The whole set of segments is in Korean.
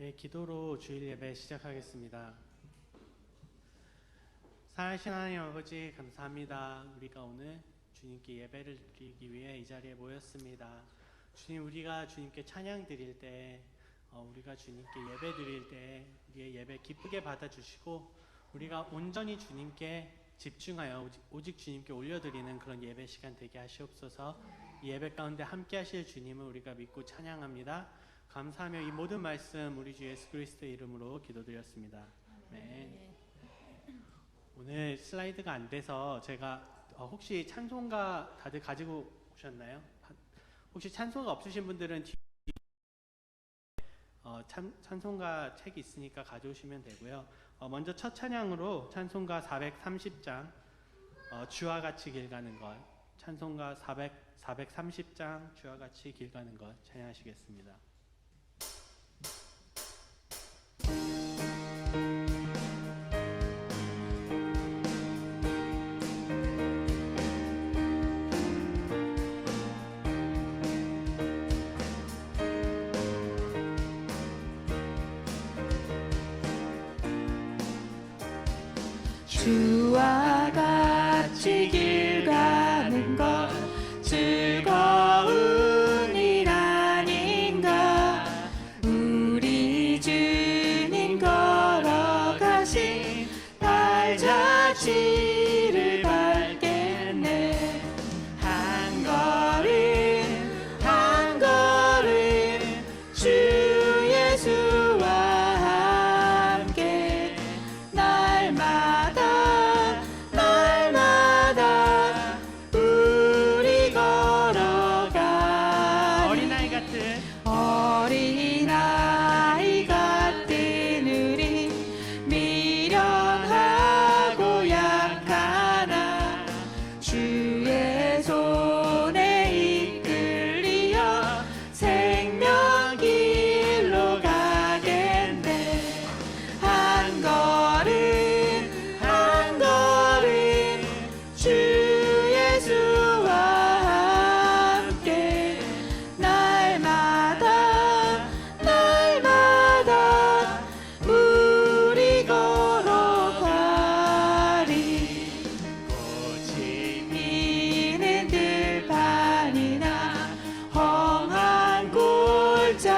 네, 기도로 주일 예배 시작하겠습니다. 살아계신 하나님 아버지 감사합니다. 우리가 오늘 주님께 예배를 드리기 위해 이 자리에 모였습니다. 주님, 우리가 주님께 찬양 드릴 때, 우리가 주님께 예배 드릴 때 우리의 예배 기쁘게 받아주시고 우리가 온전히 주님께 집중하여 오직 주님께 올려드리는 그런 예배 시간 되게 하시옵소서. 이 예배 가운데 함께 하실 주님을 우리가 믿고 찬양합니다. 감사하며 이 모든 말씀 우리 주 예수 그리스도의 이름으로 기도드렸습니다. 네. 오늘 슬라이드가 안 돼서 제가 혹시 찬송가 다들 가지고 오셨나요? 혹시 찬송가 없으신 분들은 찬송가 책이 있으니까 가져오시면 되고요. 먼저 첫 찬양으로 찬송가 430장 주와 같이 길 가는 것, 찬송가 430장 주와 같이 길 가는 것 찬양하시겠습니다. 주와 같이 길 가는 것 즐거운 일 아닌가. 우리 주님 걸어가신 발자취를 밟겠네. 한 걸음 한 걸음 주 예수와 함께 날마다 우리 걸어가니 어린아이 같은 우리 미련하고 약하나 주의 손에 이끌리어 생명길로 가겠네. 한 걸음 한 걸음 주 예수와 함께 날마다 우리 걸어가리. 꽃이 피는 들판이나 험한 골짜기라도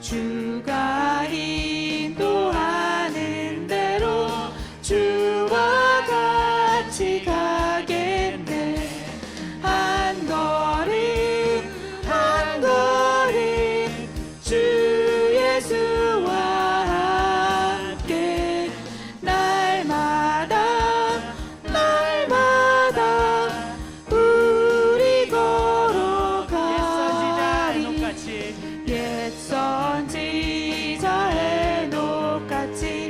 주가 인도하는 대로 주와 같이 가겠네. 한 걸음 한 걸음 주 예수와 함께 날마다 우리 걸어가리. 옛 선지자 에녹같이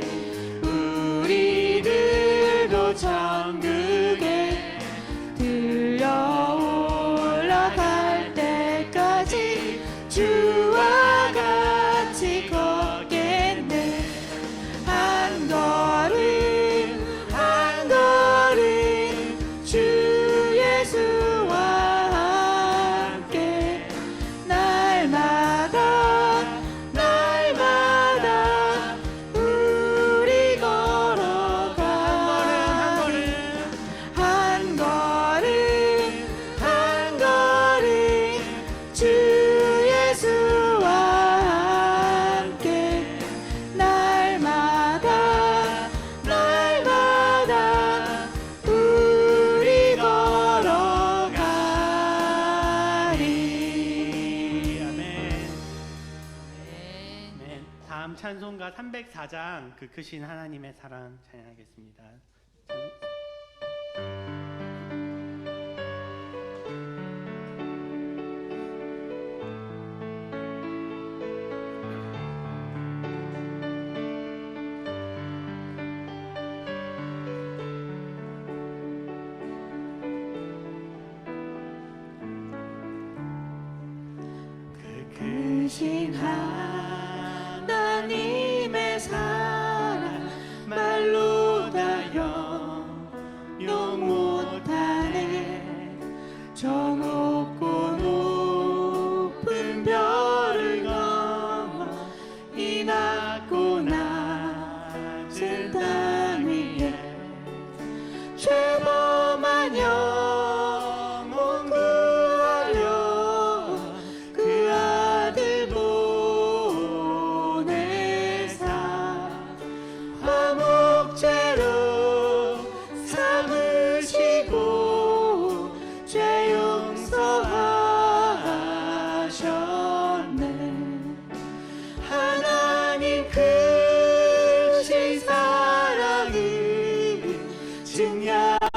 우리들도 천국에 들려 올라갈 때까지 주와 같이 걷겠네. 한 걸음 한 걸음 주 예수와 함께 날마다 우리 걸어가리. 한 걸음 한 걸음 주 예수와 함께 날마다 우리 걸어가리. 아멘. 아멘. 다음 찬송가 304장 그 크신 하나님의 사랑 찬양하겠습니다. 크신 하나님의 사랑 말로 다 용용 못하네. 저 높고 높은 별을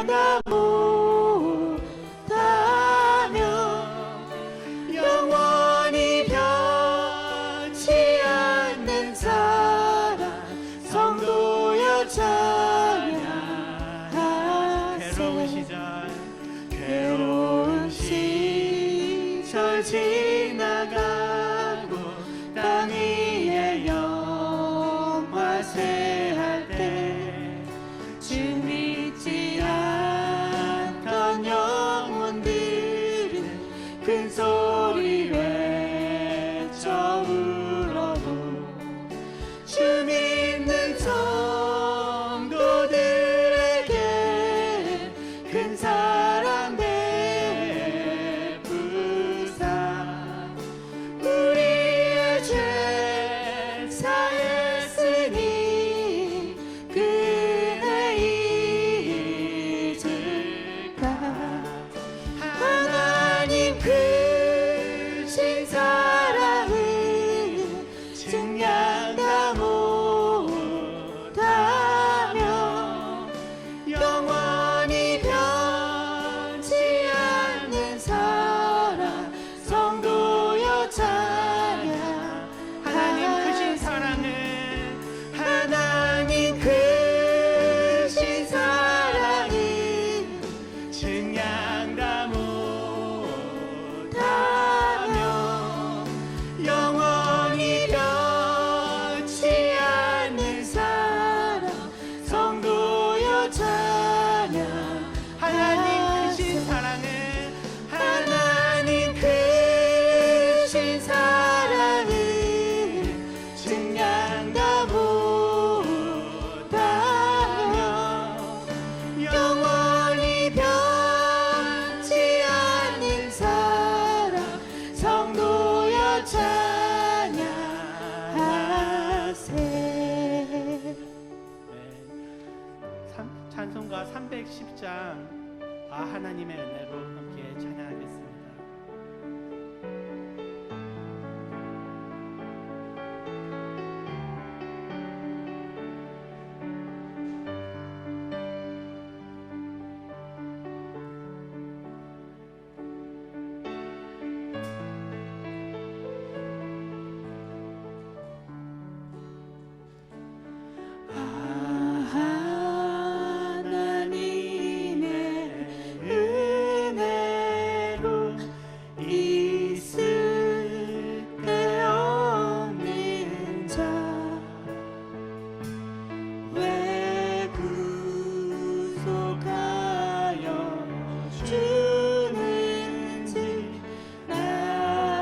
다 못하며 영원히 변치 않는 사랑 성도여 찬양하세. 괴로운 시절 지나가고 땅 위에 영화세할 때 주 믿지 않던 영혼들은 큰 소리 외쳐 울어도 주 믿는 성도들에게 큰 사랑 베푸사 우리의 죄 사했으니 그 은혜 잊을까. 하나님 크신 사랑은 증량 다 못하며 영원히 변치 않는 사랑 성도여 찬양. 하나님 크신 사랑은 하나님 크신 사랑은 증량 다 못하며 영원히 변치 않는 사랑 성도여 찬양. 하나님 크신 사랑은 하나님 크신 사랑은 증량 다 못하며 영원히 변치 않는 사랑 성도여 찬양하세. 찬송가 310장 하나님의 은혜로 함께 찬양하겠습니다. 하나님의 은혜로 있을 데 없는 자 왜 구속하여 주는지 난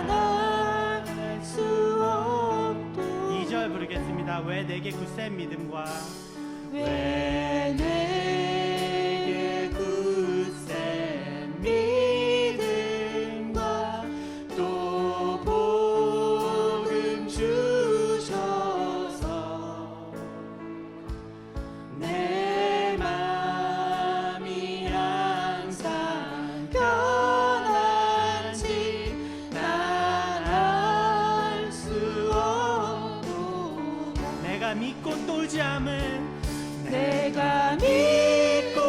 알 수 없도. 2절 부르겠습니다. 왜 내게 굳센 믿음과 왜 내게 굳센 믿음과 또 복음 주셔서 내 맘이 항상 편한지 난 알 수 없도다. 내가 믿고 또 의지함은 내가 믿고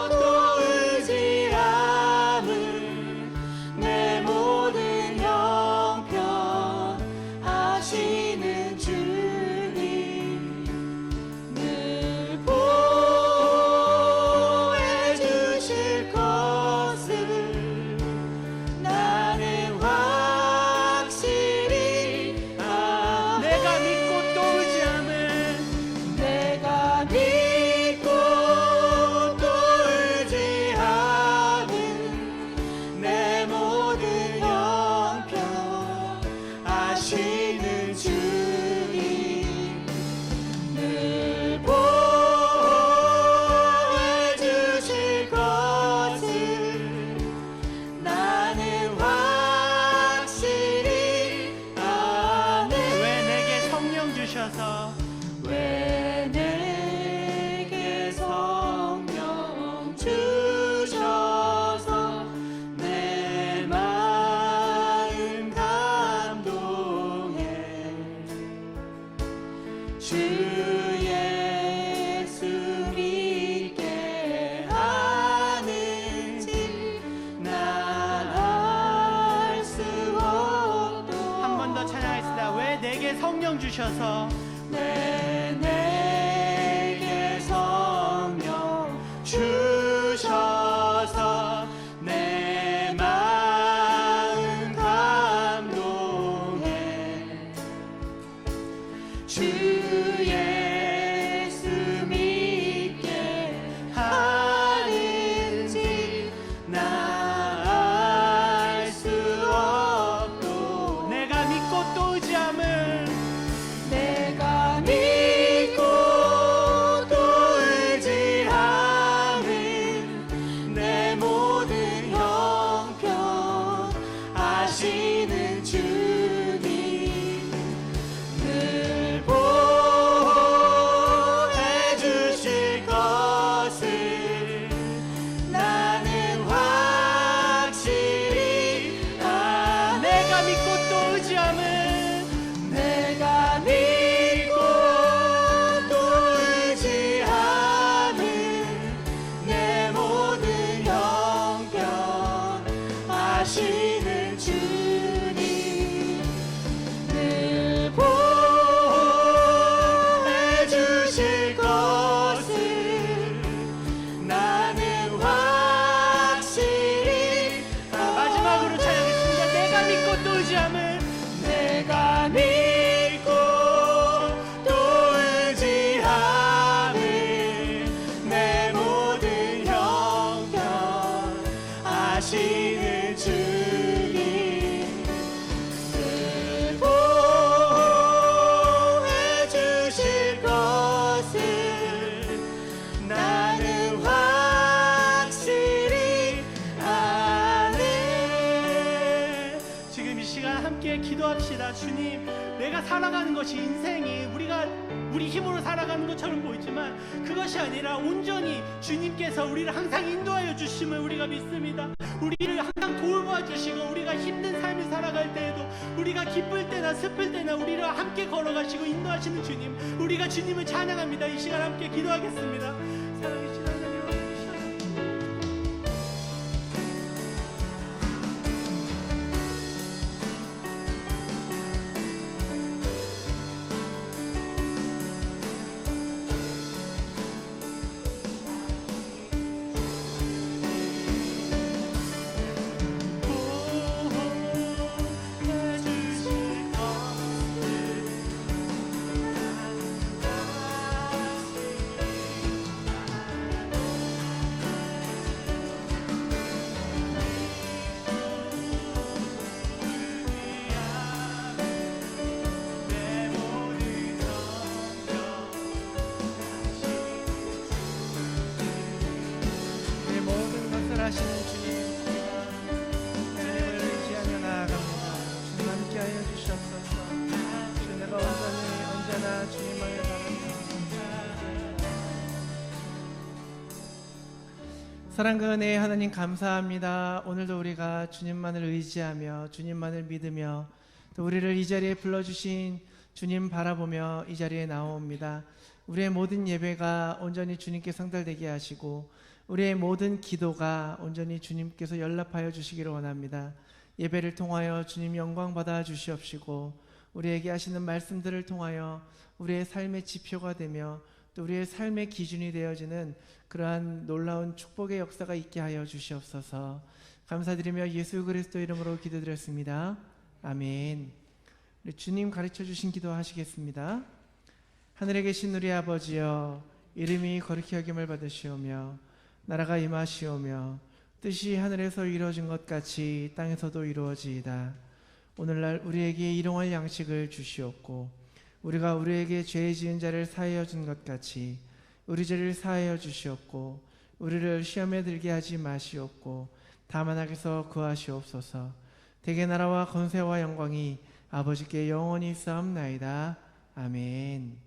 또 의지함은 내 모든 형편 아시는 주님 늘 보호해 주실 것을 나는 확실히 내가 믿고 또 의지함은 내가 믿고 또 의지하는 내 모든 형편 아시는 주님 늘 보호해 주실 것을 나는 확실히 아네. 왜 내게 성령 주셔서 왜 내게 성령 주셔서 내 마음 감동해 주 예수 믿게 성령 주셔서 내게 성령 주셔서 내 마음 감동해 주 예수 믿게 하는지 나 알 수 없도 내가 믿고 또 의지함을 내가 믿고 또 의지하는 내 모든 형편 아시는 주님 늘 보호해 주실 것을 나는 확실히 내가 믿고 또 의지함을 내가 믿고 또 의지하는 내 모든 형편 아시는 주님 늘 보호해 주실 것을 나는 확실히 마지막으로 찬양했습니다. 내가 믿고 또 의지함을 내가 믿고 또 의지하는 내 모든 형편 아시는 주님 늘 보호해 주실 것을 나는 확실히 아네. 지금 이 시간 함께 기도합시다. 주님, 내가 살아가는 것이 인생이 우리 힘으로 살아가는 것처럼 보이지만 그것이 아니라 온전히 주님께서 우리를 항상 인도하여 주심을 우리가 믿습니다. 우리를 항상 돌봐 주시고 우리가 힘든 삶을 살아갈 때에도 우리가 기쁠 때나 슬플 때나 우리를 함께 걸어가시고 인도하시는 주님, 우리가 주님을 찬양합니다. 이 시간 함께 기도하겠습니다. 사랑해주신 하나님, 하시는 주님, 주님을 의지하며 나아갑니다. 주님 함께하여 주시옵소서. 주 내가 온전히 언제나 주님만을 바라며. 사랑과 은혜의 하나님 감사합니다. 오늘도 우리가 주님만을 의지하며 주님만을 믿으며 또 우리를 이 자리에 불러주신 주님 바라보며 이 자리에 나옵니다. 우리의 모든 예배가 온전히 주님께 상달되게 하시고 우리의 모든 기도가 온전히 주님께서 연락하여 주시기를 원합니다. 예배를 통하여 주님 영광 받아 주시옵시고 우리에게 하시는 말씀들을 통하여 우리의 삶의 지표가 되며 또 우리의 삶의 기준이 되어지는 그러한 놀라운 축복의 역사가 있게 하여 주시옵소서. 감사드리며 예수 그리스도 이름으로 기도드렸습니다. 아멘. 우리 주님 가르쳐 주신 기도 하시겠습니다. 하늘에 계신 우리 아버지여, 이름이 거룩히 여김을 받으시오며 나라가 임하시오며 뜻이 하늘에서 이루어진 것 같이 땅에서도 이루어지이다. 오늘날 우리에게 일용할 양식을 주시옵고 우리가 우리에게 죄 지은 자를 사하여 준 것 같이 우리 죄를 사하여 주시옵고 우리를 시험에 들게 하지 마시옵고 다만 악에서 구하시옵소서. 대개 나라와 권세와 영광이 아버지께 영원히 있사옵나이다. 아멘.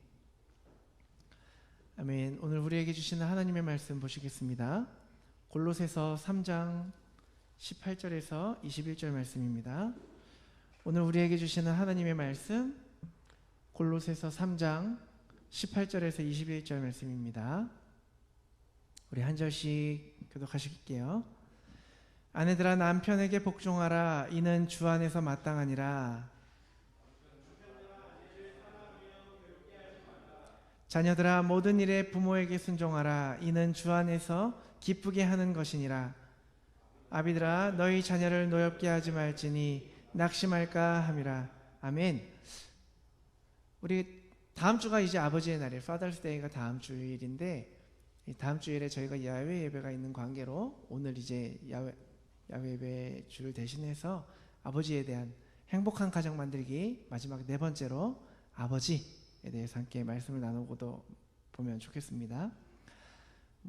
아멘. 오늘 우리에게 주시는 하나님의 말씀 보시겠습니다. 골로새서 3장 18절에서 21절 말씀입니다. 오늘 우리에게 주시는 하나님의 말씀 골로새서 3장 18절에서 21절 말씀입니다. 우리 한 절씩 교독하실게요. 아내들아 남편에게 복종하라. 이는 주 안에서 마땅하니라. 자녀들아 모든 일에 부모에게 순종하라. 이는 주 안에서 기쁘게 하는 것이니라. 아비들아 너희 자녀를 노엽게 하지 말지니 낙심할까 함이라. 아멘. 우리 다음 주가 이제 아버지의 날이에요. Father's Day가 다음 주일인데, 이 다음 주일에 저희가 야외 예배가 있는 관계로 오늘 이제 야외 예배 주를 대신해서 아버지에 대한 행복한 가정 만들기 마지막 네 번째로 아버지에 대해서 함께 말씀을 나누고도 보면 좋겠습니다.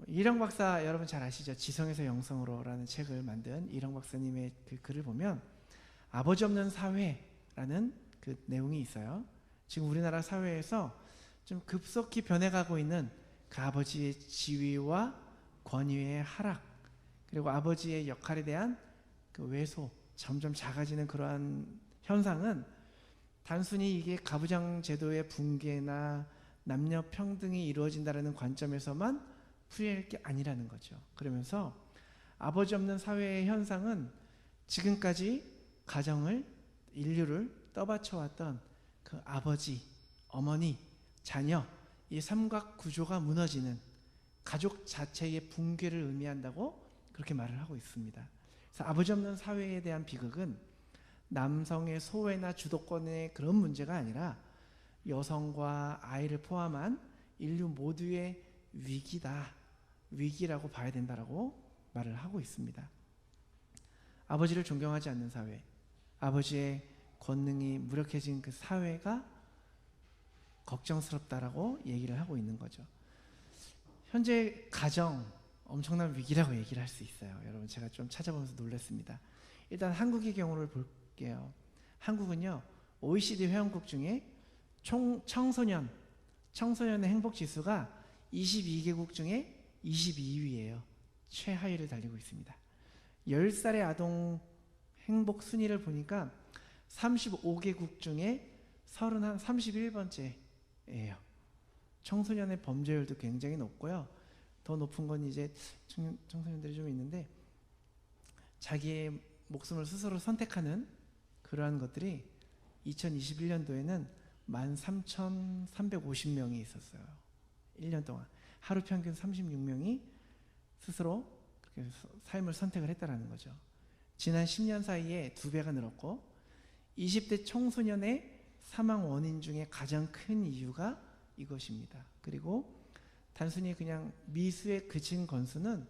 이령 박사 여러분 잘 아시죠? 지성에서 영성으로라는 책을 만든 이령 박사님의 그 글을 보면 아버지 없는 사회라는 그 내용이 있어요. 지금 우리나라 사회에서 좀 급속히 변해가고 있는 그 아버지의 지위와 권위의 하락, 그리고 아버지의 역할에 대한 그 왜소, 점점 작아지는 그러한 현상은 단순히 이게 가부장 제도의 붕괴나 남녀 평등이 이루어진다는 관점에서만 풀이할 게 아니라는 거죠. 그러면서 아버지 없는 사회의 현상은 지금까지 가정을, 인류를 떠받쳐왔던 그 아버지, 어머니, 자녀, 이 삼각 구조가 무너지는 가족 자체의 붕괴를 의미한다고 그렇게 말을 하고 있습니다. 그래서 아버지 없는 사회에 대한 비극은 남성의 소외나 주도권의 그런 문제가 아니라 여성과 아이를 포함한 인류 모두의 위기라고 봐야 된다라고 말을 하고 있습니다. 아버지를 존경하지 않는 사회, 아버지의 권능이 무력해진 그 사회가 걱정스럽다라고 얘기를 하고 있는 거죠. 현재 가정 엄청난 위기라고 얘기를 할 수 있어요. 여러분, 제가 좀 찾아보면서 놀랐습니다. 일단 한국의 경우를 볼게요. 한국은요, OECD 회원국 중에 총 청소년의 행복 지수가 22개국 중에 22위예요. 최하위를 달리고 있습니다. 10살의 아동 행복 순위를 보니까 35개국 중에 31번째예요. 청소년의 범죄율도 굉장히 높고요. 더 높은 건 이제 청소년들이 좀 있는데 자기의 목숨을 스스로 선택하는 그러한 것들이 2021년도에는 13,350명이 있었어요. 1년 동안 하루 평균 36명이 스스로 그렇게 삶을 선택을 했다라는 거죠. 지난 10년 사이에 2배가 늘었고 20대 청소년의 사망 원인 중에 가장 큰 이유가 이것입니다. 그리고 단순히 그냥 미수에 그친 건수는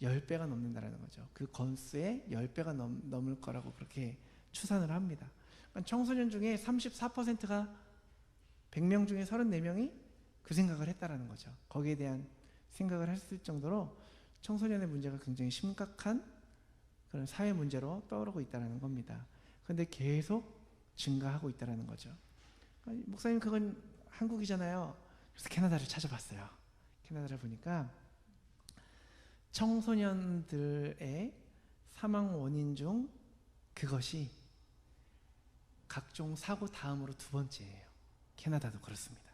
10배가 넘는다는 거죠. 그 건수의 10배가 넘을 거라고 그렇게 추산을 합니다. 그러니까 청소년 중에 34%가 100명 중에 34명이 그 생각을 했다라는 거죠. 거기에 대한 생각을 했을 정도로 청소년의 문제가 굉장히 심각한 그런 사회 문제로 떠오르고 있다는 겁니다. 그런데 계속 증가하고 있다는 거죠. 목사님, 그건 한국이잖아요. 그래서 캐나다를 찾아봤어요. 캐나다를 보니까 청소년들의 사망 원인 중 그것이 각종 사고 다음으로 2번째예요. 캐나다도 그렇습니다.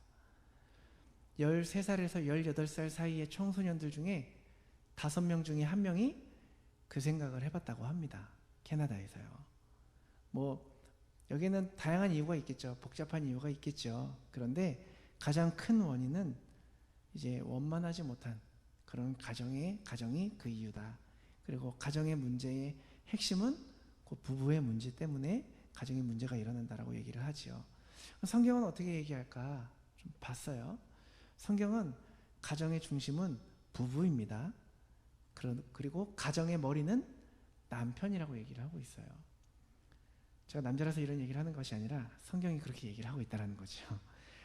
13살에서 18살 사이의 청소년들 중에 5명 중에 1명이 그 생각을 해봤다고 합니다. 캐나다에서요. 여기는 다양한 이유가 있겠죠. 복잡한 이유가 있겠죠. 그런데 가장 큰 원인은 이제 원만하지 못한 그런 가정이 그 이유다. 그리고 가정의 문제의 핵심은 그 부부의 문제 때문에 가정의 문제가 일어난다라고 얘기를 하지요. 성경은 어떻게 얘기할까 좀 봤어요. 성경은 가정의 중심은 부부입니다. 그리고 가정의 머리는 남편이라고 얘기를 하고 있어요. 제가 남자라서 이런 얘기를 하는 것이 아니라 성경이 그렇게 얘기를 하고 있다는 거죠.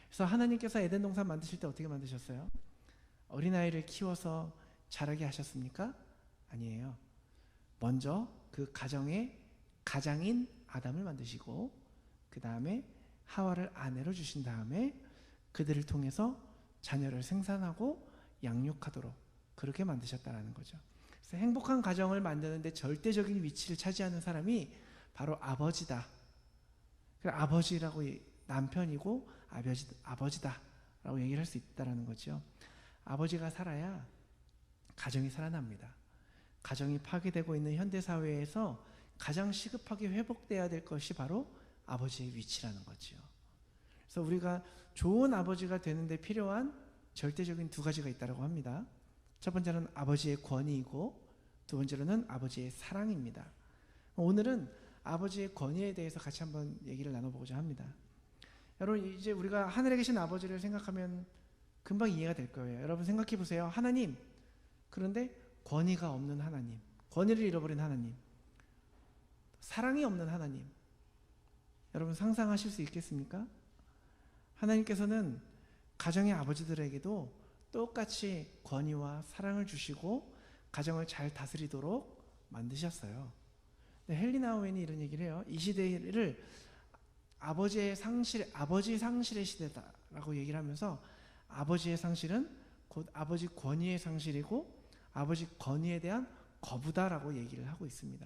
그래서 하나님께서 에덴 동산 만드실 때 어떻게 만드셨어요? 어린아이를 키워서 자라게 하셨습니까? 아니에요. 먼저 그 가정의 가장인 아담을 만드시고 그 다음에 하와를 아내로 주신 다음에 그들을 통해서 자녀를 생산하고 양육하도록 그렇게 만드셨다는 거죠. 그래서 행복한 가정을 만드는데 절대적인 위치를 차지하는 사람이 바로 아버지다. 아버지라고 남편이고 아버지다라고 얘기를 할 수 있다는 거죠. 아버지가 살아야 가정이 살아납니다. 가정이 파괴되고 있는 현대 사회에서 가장 시급하게 회복돼야 될 것이 바로 아버지의 위치라는 거죠. 그래서 우리가 좋은 아버지가 되는데 필요한 절대적인 두 가지가 있다고 합니다. 첫 번째는 아버지의 권위이고 두 번째로는 아버지의 사랑입니다. 오늘은 아버지의 권위에 대해서 같이 한번 얘기를 나눠보고자 합니다. 여러분, 이제 우리가 하늘에 계신 아버지를 생각하면 금방 이해가 될 거예요. 여러분 생각해 보세요. 하나님, 그런데 권위가 없는 하나님, 권위를 잃어버린 하나님, 사랑이 없는 하나님, 여러분 상상하실 수 있겠습니까? 하나님께서는 가정의 아버지들에게도 똑같이 권위와 사랑을 주시고 가정을 잘 다스리도록 만드셨어요. 헨리 나우엔이 이런 얘기를 해요. 이 시대를 아버지 상실의 시대다라고 얘기를 하면서 아버지의 상실은 곧 아버지 권위의 상실이고 아버지 권위에 대한 거부다라고 얘기를 하고 있습니다.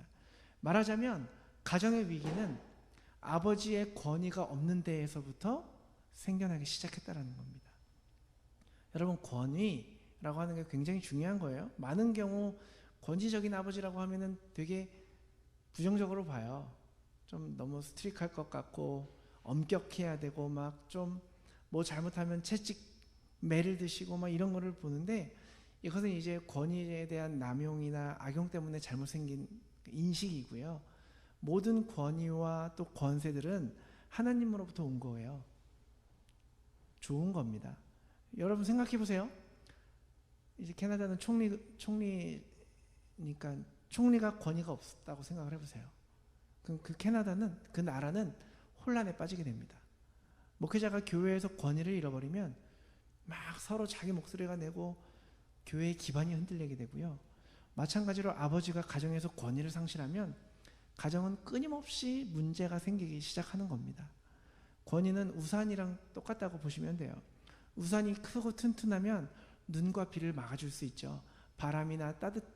말하자면 가정의 위기는 아버지의 권위가 없는 데에서부터 생겨나기 시작했다라는 겁니다. 여러분, 권위라고 하는 게 굉장히 중요한 거예요. 많은 경우 권위적인 아버지라고 하면은 되게 부정적으로 봐요. 좀 너무 스트릭할 것 같고 엄격해야 되고 막 좀 뭐 잘못하면 채찍 매를 드시고 막 이런 거를 보는데, 이것은 이제 권위에 대한 남용이나 악용 때문에 잘못 생긴 인식이고요. 모든 권위와 또 권세들은 하나님으로부터 온 거예요. 좋은 겁니다. 여러분 생각해 보세요. 이제 캐나다는 총리니까 총리가 권위가 없다고 생각을 해보세요. 그럼 그 캐나다는, 그 나라는 혼란에 빠지게 됩니다. 목회자가 교회에서 권위를 잃어버리면 막 서로 자기 목소리가 내고 교회의 기반이 흔들리게 되고요. 마찬가지로 아버지가 가정에서 권위를 상실하면 가정은 끊임없이 문제가 생기기 시작하는 겁니다. 권위는 우산이랑 똑같다고 보시면 돼요. 우산이 크고 튼튼하면 눈과 비를 막아줄 수 있죠. 바람이나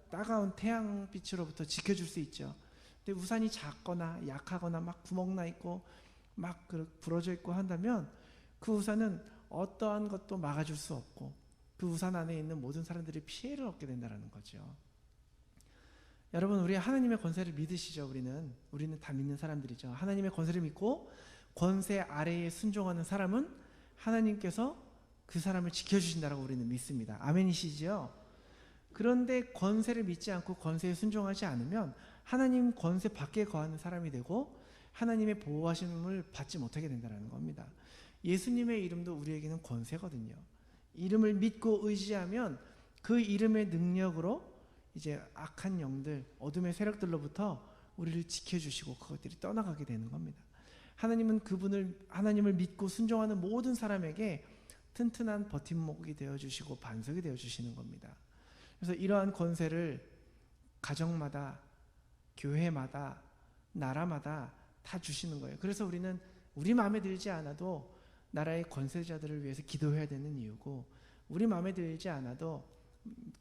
따가운 태양빛으로부터 지켜줄 수 있죠. 근데 우산이 작거나 약하거나 막 구멍 나 있고 막 부러져 있고 한다면 그 우산은 어떠한 것도 막아줄 수 없고 그 우산 안에 있는 모든 사람들이 피해를 얻게 된다는 거죠. 여러분, 우리 하나님의 권세를 믿으시죠? 우리는 다 믿는 사람들이죠. 하나님의 권세를 믿고 권세 아래에 순종하는 사람은 하나님께서 그 사람을 지켜주신다라고 우리는 믿습니다. 아멘이시죠? 그런데 권세를 믿지 않고 권세에 순종하지 않으면 하나님 권세 밖에 거하는 사람이 되고 하나님의 보호하심을 받지 못하게 된다는 겁니다. 예수님의 이름도 우리에게는 권세거든요. 이름을 믿고 의지하면 그 이름의 능력으로 이제 악한 영들, 어둠의 세력들로부터 우리를 지켜주시고 그것들이 떠나가게 되는 겁니다. 하나님은 하나님을 믿고 순종하는 모든 사람에게 튼튼한 버팀목이 되어주시고 반석이 되어주시는 겁니다. 그래서 이러한 권세를 가정마다, 교회마다, 나라마다 다 주시는 거예요. 그래서 우리는 우리 마음에 들지 않아도 나라의 권세자들을 위해서 기도해야 되는 이유고, 우리 마음에 들지 않아도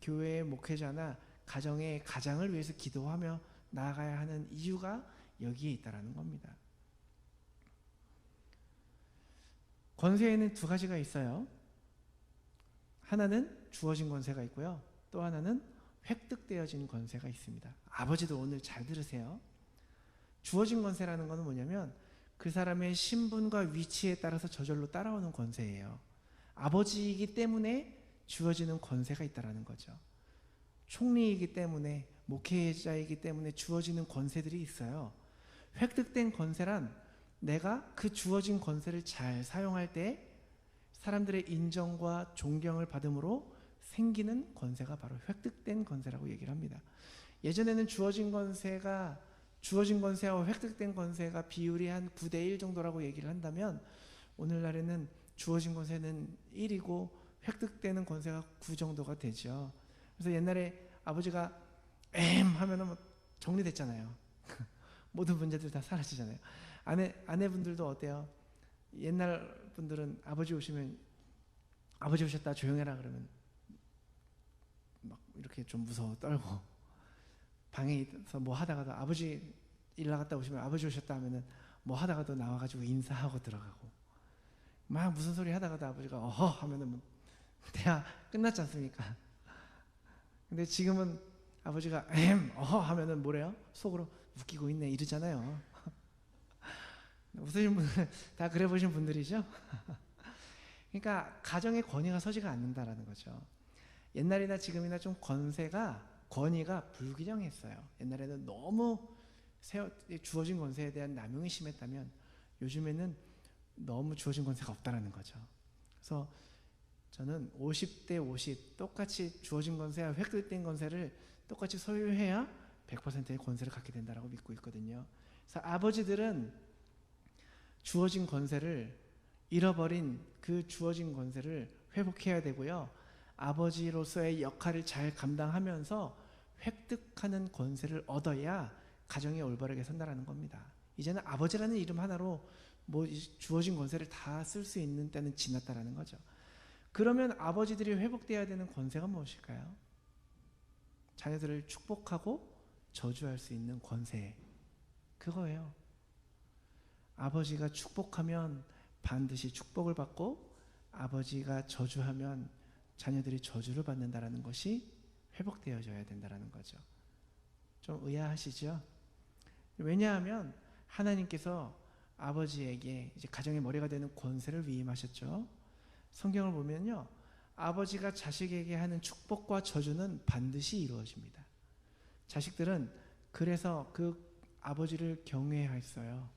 교회의 목회자나 가정의 가장을 위해서 기도하며 나아가야 하는 이유가 여기에 있다라는 겁니다. 권세에는 두 가지가 있어요. 하나는 주어진 권세가 있고요. 또 하나는 획득되어진 권세가 있습니다. 아버지도 오늘 잘 들으세요. 주어진 권세라는 것은 뭐냐면 그 사람의 신분과 위치에 따라서 저절로 따라오는 권세예요. 아버지이기 때문에 주어지는 권세가 있다라는 거죠. 총리이기 때문에, 목회자이기 때문에 주어지는 권세들이 있어요. 획득된 권세란 내가 그 주어진 권세를 잘 사용할 때 사람들의 인정과 존경을 받음으로 생기는 권세가 바로 획득된 권세라고 얘기를 합니다. 예전에는 주어진 권세와 획득된 권세가 비율이 한 9대1 정도라고 얘기를 한다면, 오늘날에는 주어진 권세는 1이고 획득되는 권세가 9 정도가 되죠. 그래서 옛날에 아버지가 하면은 뭐 정리됐잖아요. 모든 문제들 다 사라지잖아요. 아내분들도 어때요? 옛날 분들은 아버지 오시면 아버지 오셨다 조용해라 그러면 막 이렇게 좀 무서워 떨고, 방에 있어서 뭐 하다가도 아버지 일 나갔다 오시면 아버지 오셨다 하면은 뭐 하다가도 나와가지고 인사하고 들어가고, 막 무슨 소리 하다가도 아버지가 어허 하면은 뭐 대화 끝났지 않습니까? 근데 지금은 아버지가 어허 하면은 뭐래요? 속으로 웃기고 있네 이러잖아요. 웃으신 분들 다 그래 보신 분들이죠. 그러니까 가정의 권위가 서지가 않는다라는 거죠. 옛날이나 지금이나 좀 권위가 불균형했어요. 옛날에는 너무 주어진 권세에 대한 남용이 심했다면 요즘에는 너무 주어진 권세가 없다라는 거죠. 그래서 저는 50대 50 똑같이 주어진 권세와 획득된 권세를 똑같이 소유해야 100%의 권세를 갖게 된다라고 믿고 있거든요. 그래서 아버지들은 주어진 권세를 잃어버린 그 주어진 권세를 회복해야 되고요. 아버지로서의 역할을 잘 감당하면서 획득하는 권세를 얻어야 가정이 올바르게 선다라는 겁니다. 이제는 아버지라는 이름 하나로 주어진 권세를 다 쓸 수 있는 때는 지났다라는 거죠. 그러면 아버지들이 회복돼야 되는 권세가 무엇일까요? 자녀들을 축복하고 저주할 수 있는 권세, 그거예요. 아버지가 축복하면 반드시 축복을 받고 아버지가 저주하면 자녀들이 저주를 받는다라는 것이 회복되어져야 된다라는 거죠. 좀 의아하시죠? 왜냐하면 하나님께서 아버지에게 이제 가정의 머리가 되는 권세를 위임하셨죠. 성경을 보면요, 아버지가 자식에게 하는 축복과 저주는 반드시 이루어집니다. 자식들은 그래서 그 아버지를 경외했어요.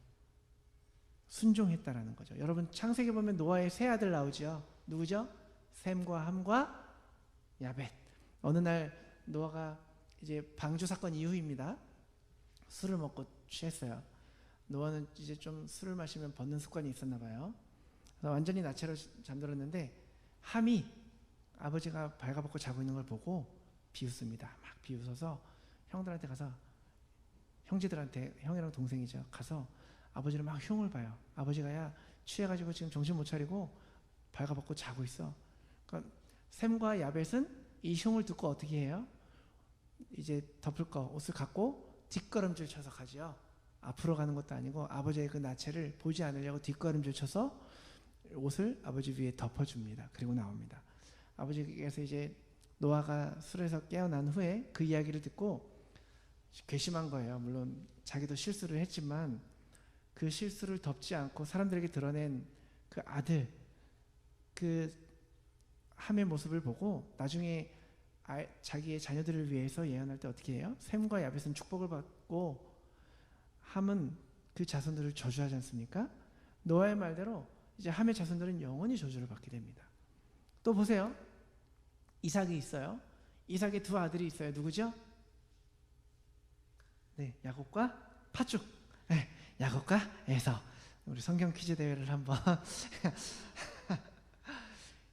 순종했다라는 거죠. 여러분 창세기 보면 노아의 세 아들 나오죠. 누구죠? 셈과 함과 야벳. 어느 날 노아가 이제 방주 사건 이후입니다. 술을 먹고 취했어요. 노아는 이제 좀 술을 마시면 벗는 습관이 있었나 봐요. 그래서 완전히 나체로 잠들었는데 함이 아버지가 발가벗고 자고 있는 걸 보고 비웃습니다. 막 비웃어서 형들한테 가서, 형제들한테, 형이랑 동생이죠, 가서 아버지를 막 흉을 봐요. 아버지가 야 취해가지고 지금 정신 못 차리고 발가벗고 자고 있어. 그러니까 셈과 야벳은 이 흉을 듣고 어떻게 해요? 이제 덮을 거 옷을 갖고 뒷걸음질 쳐서 가지요. 앞으로 가는 것도 아니고 아버지의 그 나체를 보지 않으려고 뒷걸음질 쳐서 옷을 아버지 위에 덮어줍니다. 그리고 나옵니다. 아버지께서 이제 노아가 술에서 깨어난 후에 그 이야기를 듣고 괘씸한 거예요. 물론 자기도 실수를 했지만 그 실수를 덮지 않고 사람들에게 드러낸 그 아들, 그 함의 모습을 보고 나중에 자기의 자녀들을 위해서 예언할 때 어떻게 해요? 셈과 야벳은 축복을 받고 함은 그 자손들을 저주하지 않습니까? 노아의 말대로 이제 함의 자손들은 영원히 저주를 받게 됩니다. 또 보세요. 이삭이 있어요. 이삭의 두 아들이 있어요. 누구죠? 네, 야곱과 팥죽. 네, 야곱과 에서. 우리 성경 퀴즈 대회를 한번.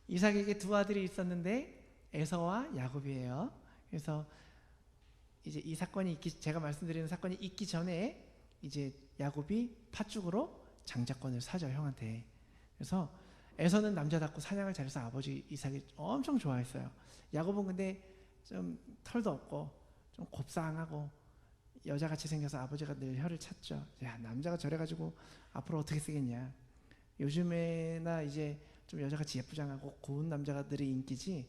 이삭에게 두 아들이 있었는데 에서와 야곱이에요. 그래서 이제 이 사건이 제가 말씀드리는 사건이 있기 전에 이제 야곱이 팥죽으로 장자권을 사죠, 형한테. 그래서 에서는 남자답고 사냥을 잘해서 아버지 이삭이 엄청 좋아했어요. 야곱은 근데 좀 털도 없고 좀 곱상하고 여자같이 생겨서 아버지가 늘 혀를 찼죠. 야, 남자가 저래가지고 앞으로 어떻게 쓰겠냐. 요즘에나 이제 좀 여자같이 예쁘장하고 고운 남자들이 인기지,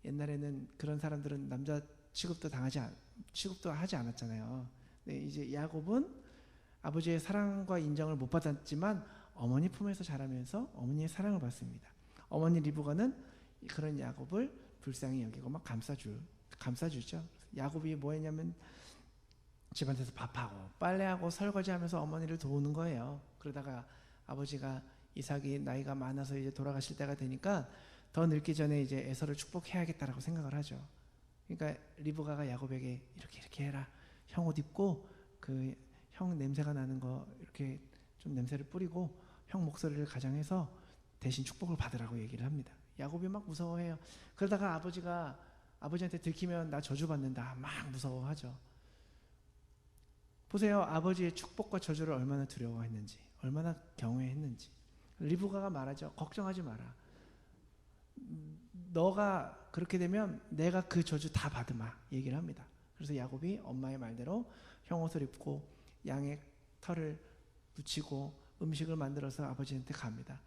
옛날에는 그런 사람들은 남자 취급도 하지 않았잖아요. 근데 이제 야곱은 아버지의 사랑과 인정을 못 받았지만 어머니 품에서 자라면서 어머니의 사랑을 받습니다. 어머니 리브가는 그런 야곱을 불쌍히 여기고 막 감싸주죠. 야곱이 뭐 했냐면 집안에서 밥하고 빨래하고 설거지하면서 어머니를 도우는 거예요. 그러다가 아버지가 이삭이 나이가 많아서 이제 돌아가실 때가 되니까 더 늙기 전에 이제 에서를 축복해야겠다라고 생각을 하죠. 그러니까 리브가가 야곱에게 이렇게 해라. 형 옷 입고 그 형 냄새가 나는 거 이렇게 좀 냄새를 뿌리고 형 목소리를 가장해서 대신 축복을 받으라고 얘기를 합니다. 야곱이 막 무서워해요. 그러다가 아버지한테 들키면 나 저주받는다 막 무서워하죠. 보세요. 아버지의 축복과 저주를 얼마나 두려워했는지, 얼마나 경외했는지. 리브가가 말하죠. 걱정하지 마라. 너가 그렇게 되면 내가 그 저주 다 받으마 얘기를 합니다. 그래서 야곱이 엄마의 말대로 형 옷을 입고 양의 털을 붙이고 음식을 만들어서 아버지한테 갑니다.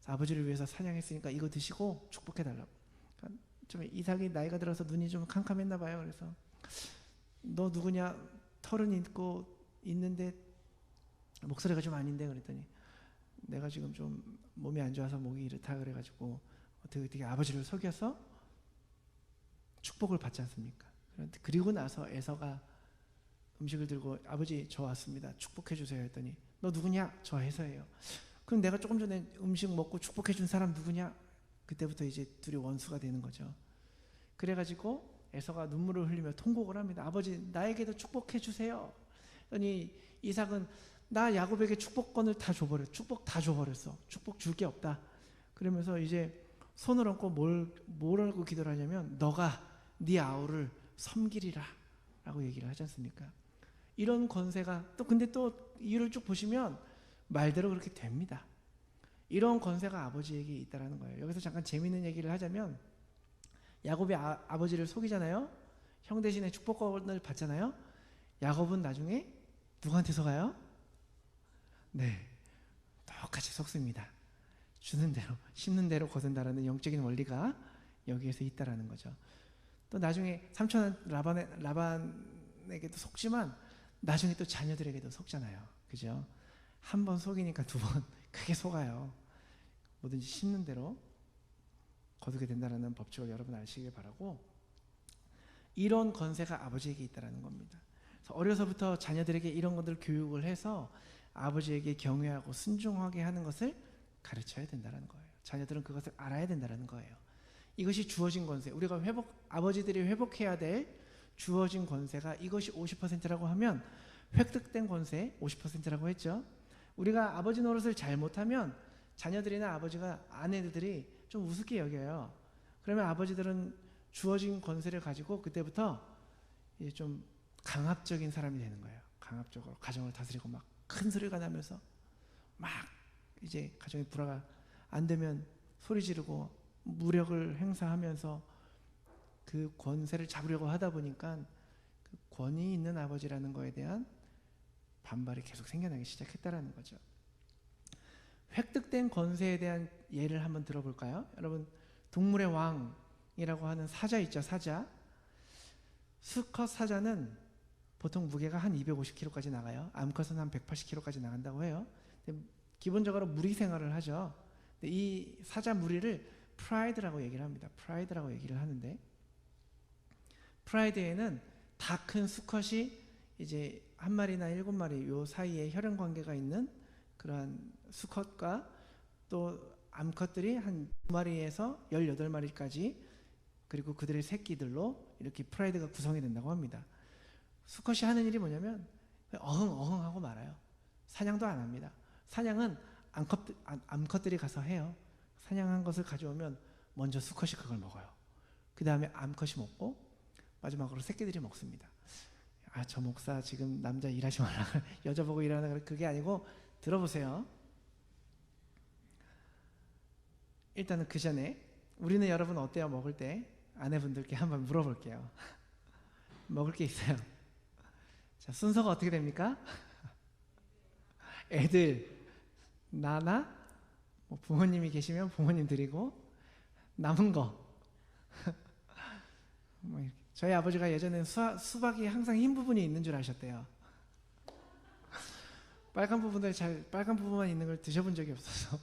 아버지를 위해서 사냥했으니까 이거 드시고 축복해달라고. 그러니까 좀 이삭이 나이가 들어서 눈이 좀 캄캄했나 봐요. 그래서 너 누구냐? 털은 있고 있는데 목소리가 좀 아닌데. 그랬더니 내가 지금 좀 몸이 안 좋아서 목이 이렇다 그래가지고 어떻게 아버지를 속여서 축복을 받지 않습니까? 그리고 나서 에서가 음식을 들고 아버지 저 왔습니다. 축복해 주세요 했더니 너 누구냐? 저 에서예요. 그럼 내가 조금 전에 음식 먹고 축복해 준 사람 누구냐? 그때부터 이제 둘이 원수가 되는 거죠. 그래가지고 에서가 눈물을 흘리며 통곡을 합니다. 아버지 나에게도 축복해 주세요. 그러니 이삭은 나 야곱에게 축복권을 다 줘버렸어. 축복 다 줘버렸어. 축복 줄 게 없다. 그러면서 이제 손을 얹고 뭐라고 기도를 하냐면 너가 네 아우를 섬기리라 라고 얘기를 하지 않습니까? 이런 권세가 근데 또 이유를 쭉 보시면 말대로 그렇게 됩니다. 이런 권세가 아버지에게 있다라는 거예요. 여기서 잠깐 재미있는 얘기를 하자면 야곱이 아버지를 속이잖아요. 형 대신에 축복권을 받잖아요. 야곱은 나중에 누구한테 속아요? 네, 똑같이 속습니다. 주는 대로 심는 대로 거둔다라는 영적인 원리가 여기에서 있다라는 거죠. 또 나중에 삼촌 라반에게도 속지만 나중에 또 자녀들에게도 속잖아요. 그죠? 한 번 속이니까 두 번 크게 속아요. 뭐든지 심는 대로 거두게 된다는 법칙을 여러분 아시길 바라고, 이런 권세가 아버지에게 있다는 겁니다. 그래서 어려서부터 자녀들에게 이런 것들을 교육을 해서 아버지에게 경외하고 순종하게 하는 것을 가르쳐야 된다는 거예요. 자녀들은 그것을 알아야 된다는 거예요. 이것이 주어진 권세, 우리가 아버지들이 회복해야 될 주어진 권세가 이것이 50%라고 하면 획득된 권세 50%라고 했죠. 우리가 아버지 노릇을 잘못하면 자녀들이나 아버지가 아내들이 좀 우습게 여겨요. 그러면 아버지들은 주어진 권세를 가지고 그때부터 이제 좀 강압적인 사람이 되는 거예요. 강압적으로 가정을 다스리고 막 큰 소리가 나면서 막 이제 가정의 불화가 안 되면 소리 지르고 무력을 행사하면서 그 권세를 잡으려고 하다 보니까 그 권위 있는 아버지라는 거에 대한 반발이 계속 생겨나기 시작했다라는 거죠. 획득된 권세에 대한 예를 한번 들어볼까요? 여러분, 동물의 왕이라고 하는 사자 있죠, 사자. 수컷 사자는 보통 무게가 한 250kg까지 나가요. 암컷은 한 180kg까지 나간다고 해요. 기본적으로 무리 생활을 하죠. 근데 이 사자 무리를 프라이드라고 얘기를 합니다. 프라이드라고 얘기를 하는데, 프라이드에는 다 큰 수컷이 이제 한 마리나 7마리 요 사이에 혈연 관계가 있는 그러한 수컷과 또 암컷들이 한 2마리에서 18마리까지, 그리고 그들의 새끼들로 이렇게 프라이드가 구성이 된다고 합니다. 수컷이 하는 일이 뭐냐면 어흥어흥 하고 말아요. 사냥도 안 합니다. 사냥은 암컷들이 가서 해요. 사냥한 것을 가져오면 먼저 수컷이 그걸 먹어요. 그 다음에 암컷이 먹고 마지막으로 새끼들이 먹습니다. 아, 저 목사 지금 남자 일하지 말라, 여자 보고 일하는 그게 아니고, 들어보세요. 일단은 그 전에 우리는 여러분 어때요? 먹을 때 아내분들께 한번 물어볼게요. 먹을 게 있어요. 자, 순서가 어떻게 됩니까? 애들, 나나, 뭐 부모님이 계시면 부모님 드리고, 남은 거. 뭐 이렇게. 저희 아버지가 예전에 수박이 항상 흰 부분이 있는 줄 아셨대요. 빨간 부분만 있는 걸 드셔본 적이 없어서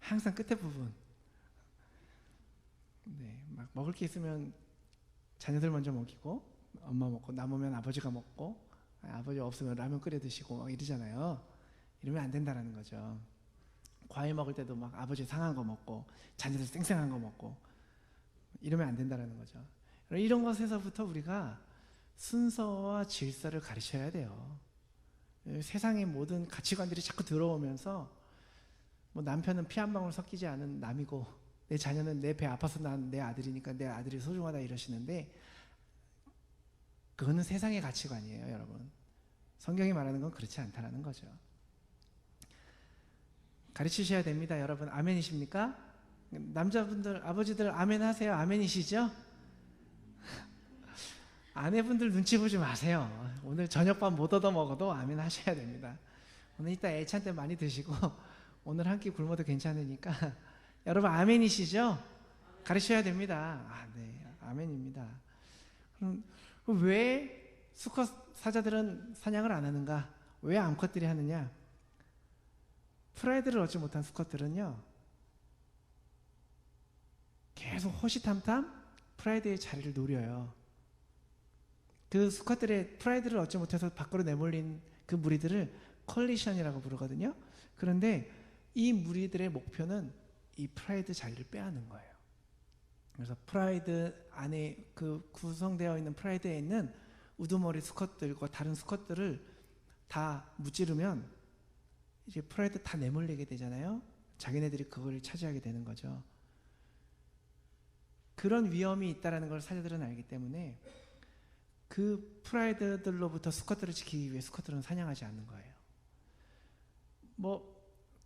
항상 끝에 부분. 네, 막 먹을 게 있으면 자녀들 먼저 먹이고, 엄마 먹고, 남으면 아버지가 먹고, 아버지 없으면 라면 끓여 드시고 막 이러잖아요. 이러면 안 된다라는 거죠. 과일 먹을 때도 막 아버지 상한 거 먹고 자녀들 쌩쌩한 거 먹고 이러면 안 된다라는 거죠. 이런 것에서부터 우리가 순서와 질서를 가르쳐야 돼요. 세상의 모든 가치관들이 자꾸 들어오면서 뭐 남편은 피 한 방울 섞이지 않은 남이고 내 자녀는 내 배 아파서 난 내 아들이니까 내 아들이 소중하다 이러시는데, 그거는 세상의 가치관이에요, 여러분. 성경이 말하는 건 그렇지 않다라는 거죠. 가르치셔야 됩니다, 여러분. 아멘이십니까? 남자분들, 아버지들 아멘 하세요. 아멘이시죠? 아내분들 눈치 보지 마세요. 오늘 저녁밥 못 얻어 먹어도 아멘 하셔야 됩니다. 오늘 이따 애찬 때 많이 드시고 오늘 한 끼 굶어도 괜찮으니까 여러분 아멘이시죠? 가르쳐야 됩니다. 아, 네, 아멘입니다. 그럼 왜 수컷 사자들은 사냥을 안 하는가? 왜 암컷들이 하느냐? 프라이드를 얻지 못한 수컷들은요, 계속 호시탐탐 프라이드의 자리를 노려요. 그 수컷들의 프라이드를 얻지 못해서 밖으로 내몰린 그 무리들을 컬리션이라고 부르거든요. 그런데 이 무리들의 목표는 이 프라이드 자리를 빼앗는 거예요. 그래서 프라이드 안에 그 구성되어 있는 프라이드에 있는 우두머리 수컷들과 다른 수컷들을 다 무찌르면 이제 프라이드 다 내몰리게 되잖아요. 자기네들이 그걸 차지하게 되는 거죠. 그런 위험이 있다는 걸 사자들은 알기 때문에 그 프라이드들로부터 수컷들을 지키기 위해 수컷들은 사냥하지 않는 거예요. 뭐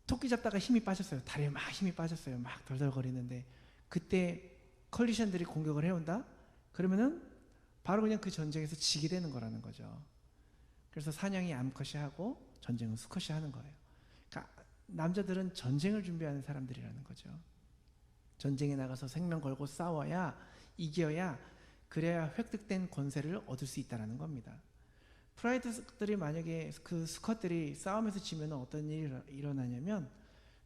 토끼 잡다가 힘이 빠졌어요. 다리에 막 힘이 빠졌어요. 막 덜덜거리는데 그때 컬리션들이 공격을 해온다? 그러면은 바로 그냥 그 전쟁에서 지게 되는 거라는 거죠. 그래서 사냥이 암컷이 하고 전쟁은 수컷이 하는 거예요. 그러니까 남자들은 전쟁을 준비하는 사람들이라는 거죠. 전쟁에 나가서 생명 걸고 싸워야, 이겨야, 그래야 획득된 권세를 얻을 수 있다는 겁니다. 프라이드들이 만약에 그 수컷들이 싸움에서 지면 어떤 일이 일어나냐면,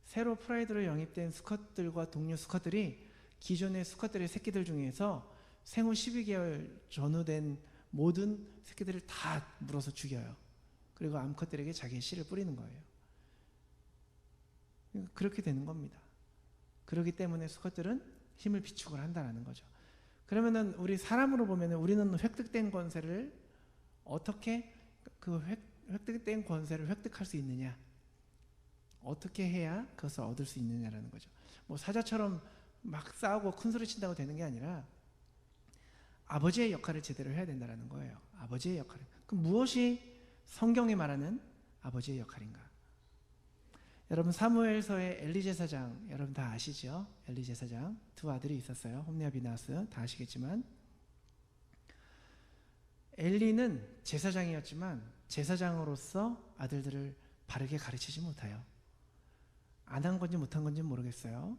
새로 프라이드로 영입된 수컷들과 동료 수컷들이 기존의 수컷들의 새끼들 중에서 생후 12개월 전후된 모든 새끼들을 다 물어서 죽여요. 그리고 암컷들에게 자기의 씨를 뿌리는 거예요. 그렇게 되는 겁니다. 그렇기 때문에 수컷들은 힘을 비축을 한다는 거죠. 그러면은 우리 사람으로 보면은 우리는 획득된 권세를 어떻게 그 획득된 권세를 획득할 수 있느냐? 어떻게 해야 그것을 얻을 수 있느냐라는 거죠. 뭐 사자처럼 막 싸우고 큰 소리 친다고 되는 게 아니라 아버지의 역할을 제대로 해야 된다는 거예요. 아버지의 역할을. 그럼 무엇이 성경이 말하는 아버지의 역할인가? 여러분 사무엘서의 엘리 제사장 여러분 다 아시죠? 엘리 제사장 두 아들이 있었어요. 홈리와 비나스 다 아시겠지만 엘리는 제사장이었지만 제사장으로서 아들들을 바르게 가르치지 못해요. 안 한 건지 못한 건지 모르겠어요.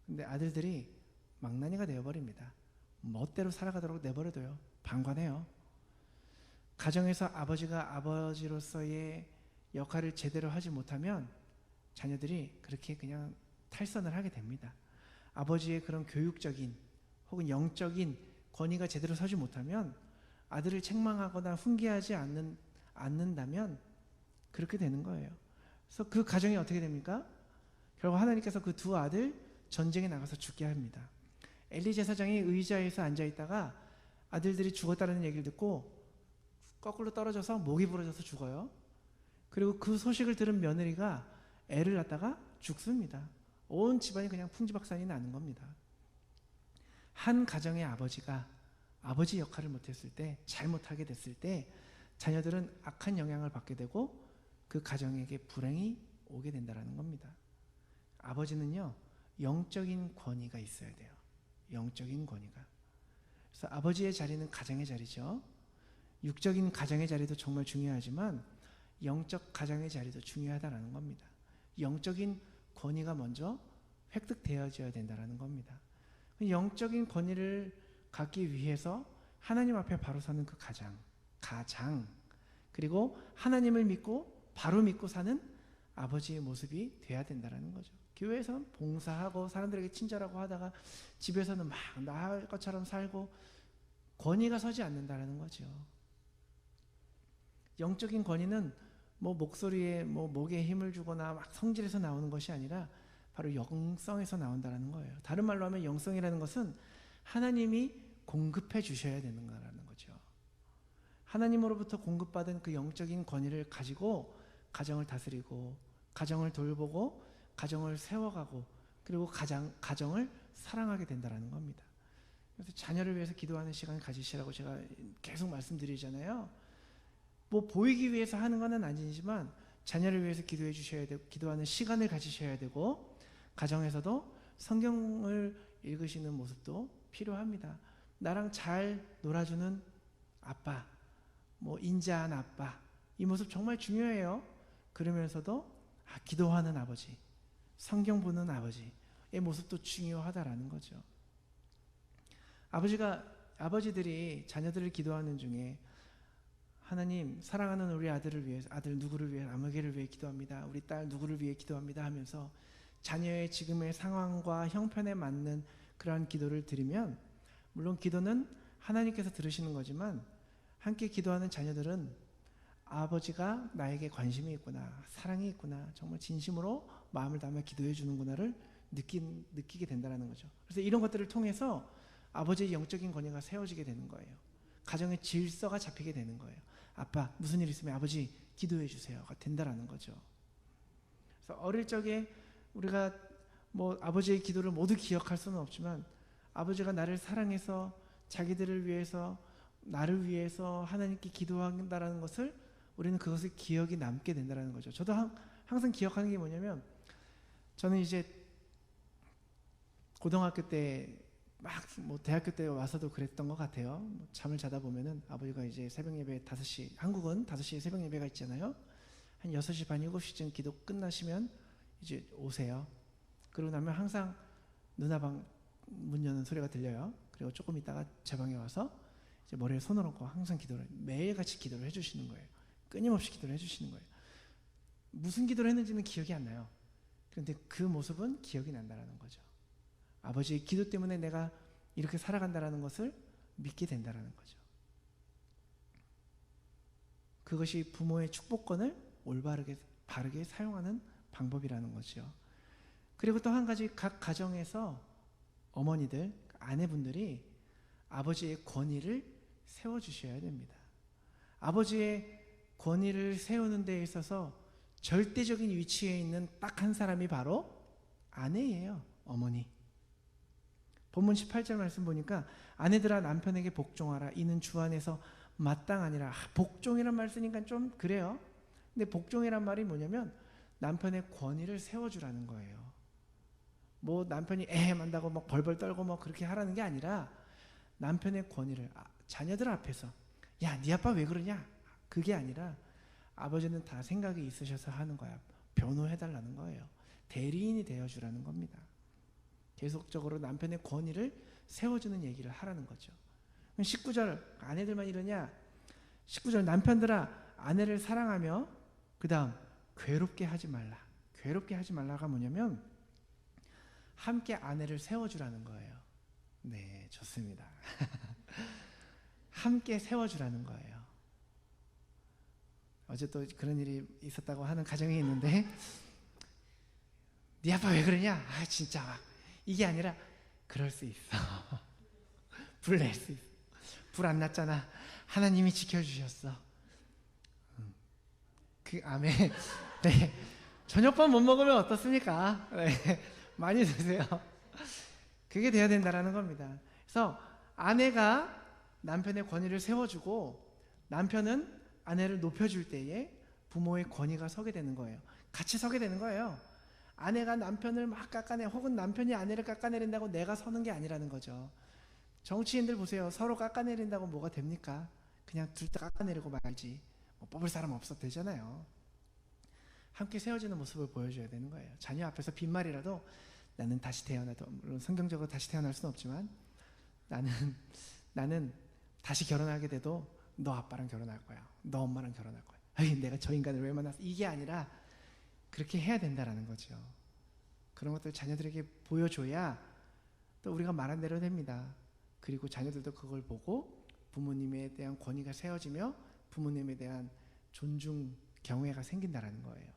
근데 아들들이 망나니가 되어버립니다. 멋대로 살아가도록 내버려둬요. 방관해요. 가정에서 아버지가 아버지로서의 역할을 제대로 하지 못하면 자녀들이 그렇게 그냥 탈선을 하게 됩니다. 아버지의 그런 교육적인 혹은 영적인 권위가 제대로 서지 못하면 아들을 책망하거나 훈계하지 않는다면 그렇게 되는 거예요. 그래서 그 가정이 어떻게 됩니까? 결국 하나님께서 그 두 아들 전쟁에 나가서 죽게 합니다. 엘리 제사장이 의자에서 앉아있다가 아들들이 죽었다는 얘기를 듣고 거꾸로 떨어져서 목이 부러져서 죽어요. 그리고 그 소식을 들은 며느리가 애를 낳다가 죽습니다. 온 집안이 그냥 풍지박산이 나는 겁니다. 한 가정의 아버지가 아버지 역할을 못했을 때, 잘못하게 됐을 때 자녀들은 악한 영향을 받게 되고 그 가정에게 불행이 오게 된다는 겁니다. 아버지는요 영적인 권위가 있어야 돼요. 영적인 권위가. 그래서 아버지의 자리는 가정의 자리죠. 육적인 가정의 자리도 정말 중요하지만 영적 가정의 자리도 중요하다는 겁니다. 영적인 권위가 먼저 획득되어져야 된다는 겁니다. 영적인 권위를 갖기 위해서 하나님 앞에 바로 서는 그 가장 그리고 하나님을 믿고 바로 믿고 사는 아버지의 모습이 돼야 된다는 거죠. 교회에서는 봉사하고 사람들에게 친절하고 하다가 집에서는 막 나을 것처럼 살고 권위가 서지 않는다는 거죠. 영적인 권위는 뭐 목소리에 뭐 목에 힘을 주거나 막 성질에서 나오는 것이 아니라 바로 영성에서 나온다는 거예요. 다른 말로 하면 영성이라는 것은 하나님이 공급해 주셔야 되는 거라는 거죠. 하나님으로부터 공급받은 그 영적인 권위를 가지고 가정을 다스리고 가정을 돌보고 가정을 세워가고 그리고 가정을 사랑하게 된다는 겁니다. 그래서 자녀를 위해서 기도하는 시간을 가지시라고 제가 계속 말씀드리잖아요. 뭐 보이기 위해서 하는 건 아니지만 자녀를 위해서 기도해 주셔야 되고 기도하는 시간을 가지셔야 되고 가정에서도 성경을 읽으시는 모습도 필요합니다. 나랑 잘 놀아주는 아빠, 뭐 인자한 아빠, 이 모습 정말 중요해요. 그러면서도 기도하는 아버지, 성경 보는 아버지의 모습도 중요하다라는 거죠. 아버지들이 자녀들을 기도하는 중에 하나님, 사랑하는 우리 아들을 위해, 아들 누구를 위해, 아무개를 위해 기도합니다. 우리 딸 누구를 위해 기도합니다 하면서 자녀의 지금의 상황과 형편에 맞는 그러한 기도를 드리면, 물론 기도는 하나님께서 들으시는 거지만 함께 기도하는 자녀들은 아버지가 나에게 관심이 있구나, 사랑이 있구나, 정말 진심으로 마음을 담아 기도해 주는구나를 느끼게 된다는 거죠. 그래서 이런 것들을 통해서 아버지의 영적인 권위가 세워지게 되는 거예요. 가정의 질서가 잡히게 되는 거예요. 아빠 무슨 일 있으면 아버지 기도해 주세요가 된다라는 거죠. 그래서 어릴 적에 우리가 뭐 아버지의 기도를 모두 기억할 수는 없지만 아버지가 나를 사랑해서 자기들을 위해서, 나를 위해서 하나님께 기도한다라는 것을 우리는 그것을 기억이 남게 된다는 거죠. 저도 항상 기억하는 게 뭐냐면, 저는 이제 고등학교 때 막 뭐 대학교 때 와서도 그랬던 것 같아요. 뭐 잠을 자다 보면은 아버지가 이제 새벽 예배 5시, 한국은 5시에 새벽 예배가 있잖아요. 한 6시 반, 7시쯤 기도 끝나시면 이제 오세요. 그러고 나면 항상 누나 방 문 여는 소리가 들려요. 그리고 조금 있다가 제 방에 와서 이제 머리에 손을 얹고 항상 기도를, 매일같이 기도를 해주시는 거예요. 끊임없이 기도를 해주시는 거예요. 무슨 기도를 했는지는 기억이 안 나요. 그런데 그 모습은 기억이 난다라는 거죠. 아버지의 기도 때문에 내가 이렇게 살아간다라는 것을 믿게 된다라는 거죠. 그것이 부모의 축복권을 올바르게, 바르게 사용하는 방법이라는 거죠. 그리고 또 한 가지, 각 가정에서 어머니들, 아내분들이 아버지의 권위를 세워주셔야 됩니다. 아버지의 권위를 세우는 데 있어서 절대적인 위치에 있는 딱 한 사람이 바로 아내예요. 어머니. 본문 18절 말씀 보니까 아내들아 남편에게 복종하라, 이는 주 안에서 마땅하니라. 복종이란 말 쓰니까 좀 그래요. 근데 복종이란 말이 뭐냐면 남편의 권위를 세워주라는 거예요. 뭐 남편이 애만다고 막 벌벌 떨고 뭐 그렇게 하라는 게 아니라 남편의 권위를, 자녀들 앞에서 야, 네 아빠 왜 그러냐, 그게 아니라 아버지는 다 생각이 있으셔서 하는 거야. 변호해달라는 거예요. 대리인이 되어주라는 겁니다. 계속적으로 남편의 권위를 세워주는 얘기를 하라는 거죠. 19절, 아내들만 이러냐? 19절, 남편들아 아내를 사랑하며, 그 다음 괴롭게 하지 말라. 괴롭게 하지 말라가 뭐냐면 함께 아내를 세워주라는 거예요. 네, 좋습니다. 함께 세워주라는 거예요. 어제 또 그런 일이 있었다고 하는 가정이 있는데, 네 아빠 왜 그러냐? 아 진짜 막 이게 아니라 그럴 수 있어. 불 낼 수 있어. 불 안 났잖아. 하나님이 지켜주셨어. 그 아멘. 네, 저녁밥 못 먹으면 어떻습니까? 네, 많이 드세요. 그게 돼야 된다라는 겁니다. 그래서 아내가 남편의 권위를 세워주고 남편은 아내를 높여줄 때에 부모의 권위가 서게 되는 거예요. 같이 서게 되는 거예요. 아내가 남편을 막 깎아내, 혹은 남편이 아내를 깎아내린다고 내가 서는 게 아니라는 거죠. 정치인들 보세요. 서로 깎아내린다고 뭐가 됩니까? 그냥 둘 다 깎아내리고 말지. 뭐 뽑을 사람 없어도 되잖아요. 함께 세워지는 모습을 보여줘야 되는 거예요. 자녀 앞에서 빈말이라도 나는 다시 태어나도, 물론 성경적으로 다시 태어날 수는 없지만 나는 다시 결혼하게 돼도 너 아빠랑 결혼할 거야. 너 엄마랑 결혼할 거야. 에이, 내가 저 인간을 왜 만났어? 이게 아니라 그렇게 해야 된다라는 거죠. 그런 것들 자녀들에게 보여줘야 또 우리가 말한 대로 됩니다. 그리고 자녀들도 그걸 보고 부모님에 대한 권위가 세워지며 부모님에 대한 존중, 경외가 생긴다라는 거예요.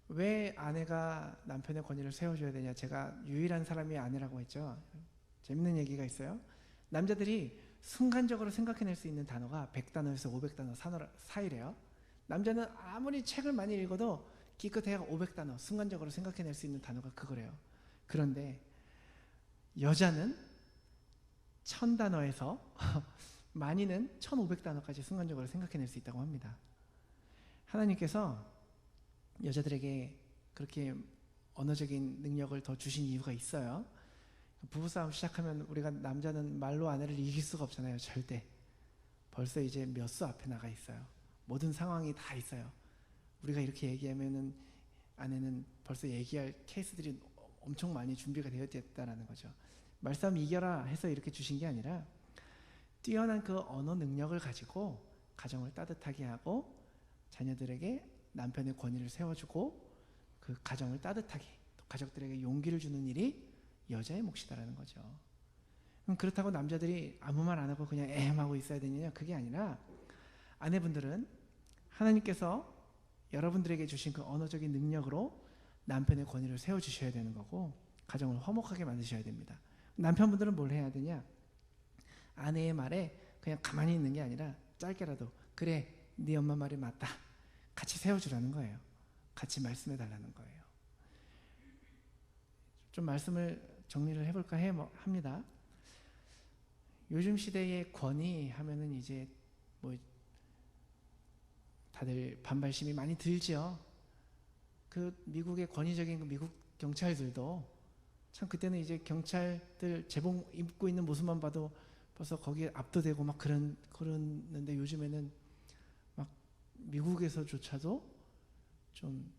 왜 아내가 남편의 권위를 세워줘야 되냐? 제가 유일한 사람이 아내라고 했죠. 재밌는 얘기가 있어요. 남자들이 순간적으로 생각해낼 수 있는 단어가 100단어에서 500단어 사이래요. 남자는 아무리 책을 많이 읽어도 기껏해야 500단어 순간적으로 생각해낼 수 있는 단어가 그거래요. 그런데 여자는 1000단어에서 많이는 1500단어까지 순간적으로 생각해낼 수 있다고 합니다. 하나님께서 여자들에게 그렇게 언어적인 능력을 더 주신 이유가 있어요. 부부싸움 시작하면 우리가 남자는 말로 아내를 이길 수가 없잖아요. 절대. 벌써 이제 몇 수 앞에 나가 있어요. 모든 상황이 다 있어요. 우리가 이렇게 얘기하면은 아내는 벌써 얘기할 케이스들이 엄청 많이 준비가 되어 있다라는 거죠. 말싸움 이겨라 해서 이렇게 주신 게 아니라 뛰어난 그 언어 능력을 가지고 가정을 따뜻하게 하고 자녀들에게 남편의 권위를 세워주고 그 가정을 따뜻하게 또 가족들에게 용기를 주는 일이 여자의 몫이다라는 거죠. 그럼 그렇다고 남자들이 아무 말 안 하고 그냥 하고 있어야 되느냐? 그게 아니라 아내분들은 하나님께서 여러분들에게 주신 그 언어적인 능력으로 남편의 권위를 세워주셔야 되는 거고 가정을 화목하게 만드셔야 됩니다. 남편분들은 뭘 해야 되냐? 아내의 말에 그냥 가만히 있는 게 아니라 짧게라도 그래 네 엄마 말이 맞다 같이 세워주라는 거예요. 같이 말씀해 달라는 거예요. 좀 말씀을 정리를 해볼까 합니다. 요즘 시대의 권위 하면은 이제 뭐 다들 반발심이 많이 들죠. 그 미국의 권위적인 그 미국 경찰들도 참 그때는 이제 경찰들 제복 입고 있는 모습만 봐도 벌써 거기에 압도되고 막 그러는데 요즘에는 막 미국에서조차도 좀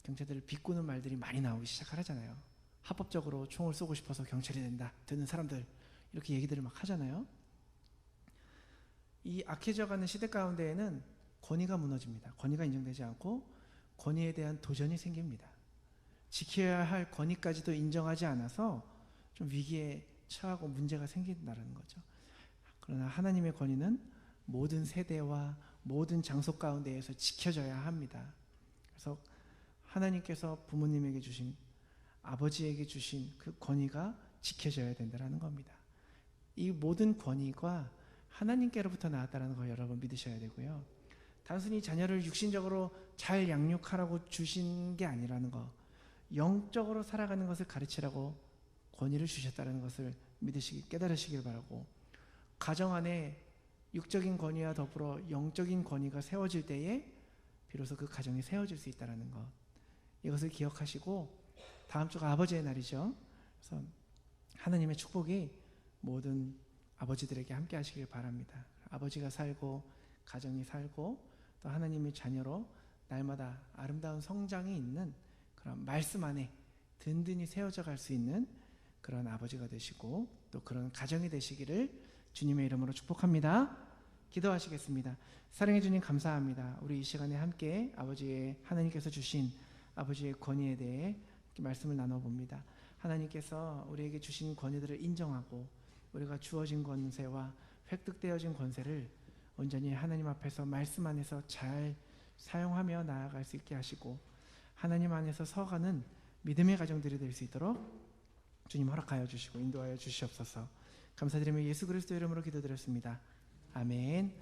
경찰들을 비꼬는 말들이 많이 나오기 시작하잖아요. 합법적으로 총을 쏘고 싶어서 경찰이 되는 사람들 이렇게 얘기들을 막 하잖아요. 이 악해져가는 시대 가운데에는 권위가 무너집니다. 권위가 인정되지 않고 권위에 대한 도전이 생깁니다. 지켜야 할 권위까지도 인정하지 않아서 좀 위기에 처하고 문제가 생긴다는 거죠. 그러나 하나님의 권위는 모든 세대와 모든 장소 가운데에서 지켜져야 합니다. 그래서 하나님께서 부모님에게 주신 아버지에게 주신 그 권위가 지켜져야 된다는 겁니다. 이 모든 권위가 하나님께로부터 나왔다는 걸 여러분 믿으셔야 되고요. 단순히 자녀를 육신적으로 잘 양육하라고 주신 게 아니라는 거, 영적으로 살아가는 것을 가르치라고 권위를 주셨다는 것을 깨달으시길 바라고, 가정 안에 육적인 권위와 더불어 영적인 권위가 세워질 때에 비로소 그 가정이 세워질 수 있다는 것, 이것을 기억하시고 다음 주가 아버지의 날이죠. 그래서 하나님의 축복이 모든 아버지들에게 함께 하시길 바랍니다. 아버지가 살고 가정이 살고 또 하나님의 자녀로 날마다 아름다운 성장이 있는 그런 말씀 안에 든든히 세워져 갈 수 있는 그런 아버지가 되시고 또 그런 가정이 되시기를 주님의 이름으로 축복합니다. 기도하시겠습니다. 사랑해 주님 감사합니다. 우리 이 시간에 함께 하나님께서 주신 아버지의 권위에 대해 말씀을 나눠봅니다. 하나님께서 우리에게 주신 권위들을 인정하고 우리가 주어진 권세와 획득되어진 권세를 온전히 하나님 앞에서 말씀 안에서 잘 사용하며 나아갈 수 있게 하시고 하나님 안에서 서가는 믿음의 가정들이 될 수 있도록 주님 허락하여 주시고 인도하여 주시옵소서. 감사드리며 예수 그리스도 이름으로 기도드렸습니다. 아멘.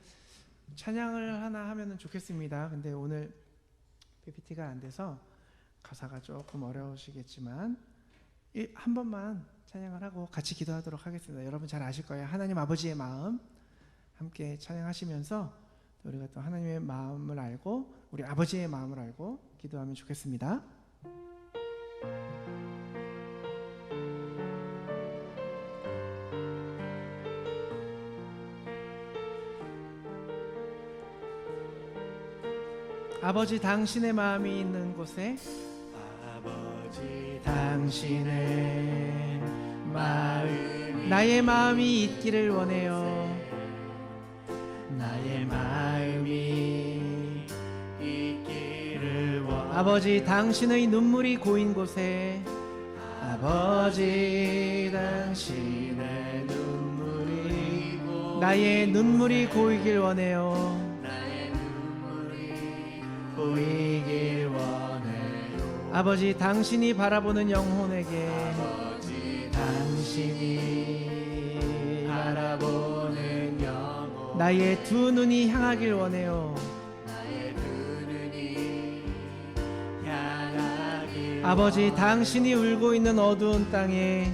찬양을 하나 하면 좋겠습니다. 근데 오늘 PPT가 안 돼서 가사가 조금 어려우시겠지만 한 번만 찬양을 하고 같이 기도하도록 하겠습니다. 여러분 잘 아실 거예요. 하나님 아버지의 마음 함께 찬양하시면서 또 우리가 또 하나님의 마음을 알고 우리 아버지의 마음을 알고 기도하면 좋겠습니다. 아버지 당신의 마음이 있는 곳에 아버지 당신의 마음 나의 마음이 있기를 원해요. 나의 마음이 있기를 원해. 아버지 당신의 눈물이 고인 곳에 아버지 당신의 눈물이 나의 눈물이 고이길 원해요. 나의 눈물이 고이길 원해요. 아버지 당신이 바라보는 영혼에게 아버지 당신이 바라보는 영혼 나의 두 눈이 향하길 원해요. 나의 두 눈이 향하길 아버지 당신이 울고 있는 어두운 땅에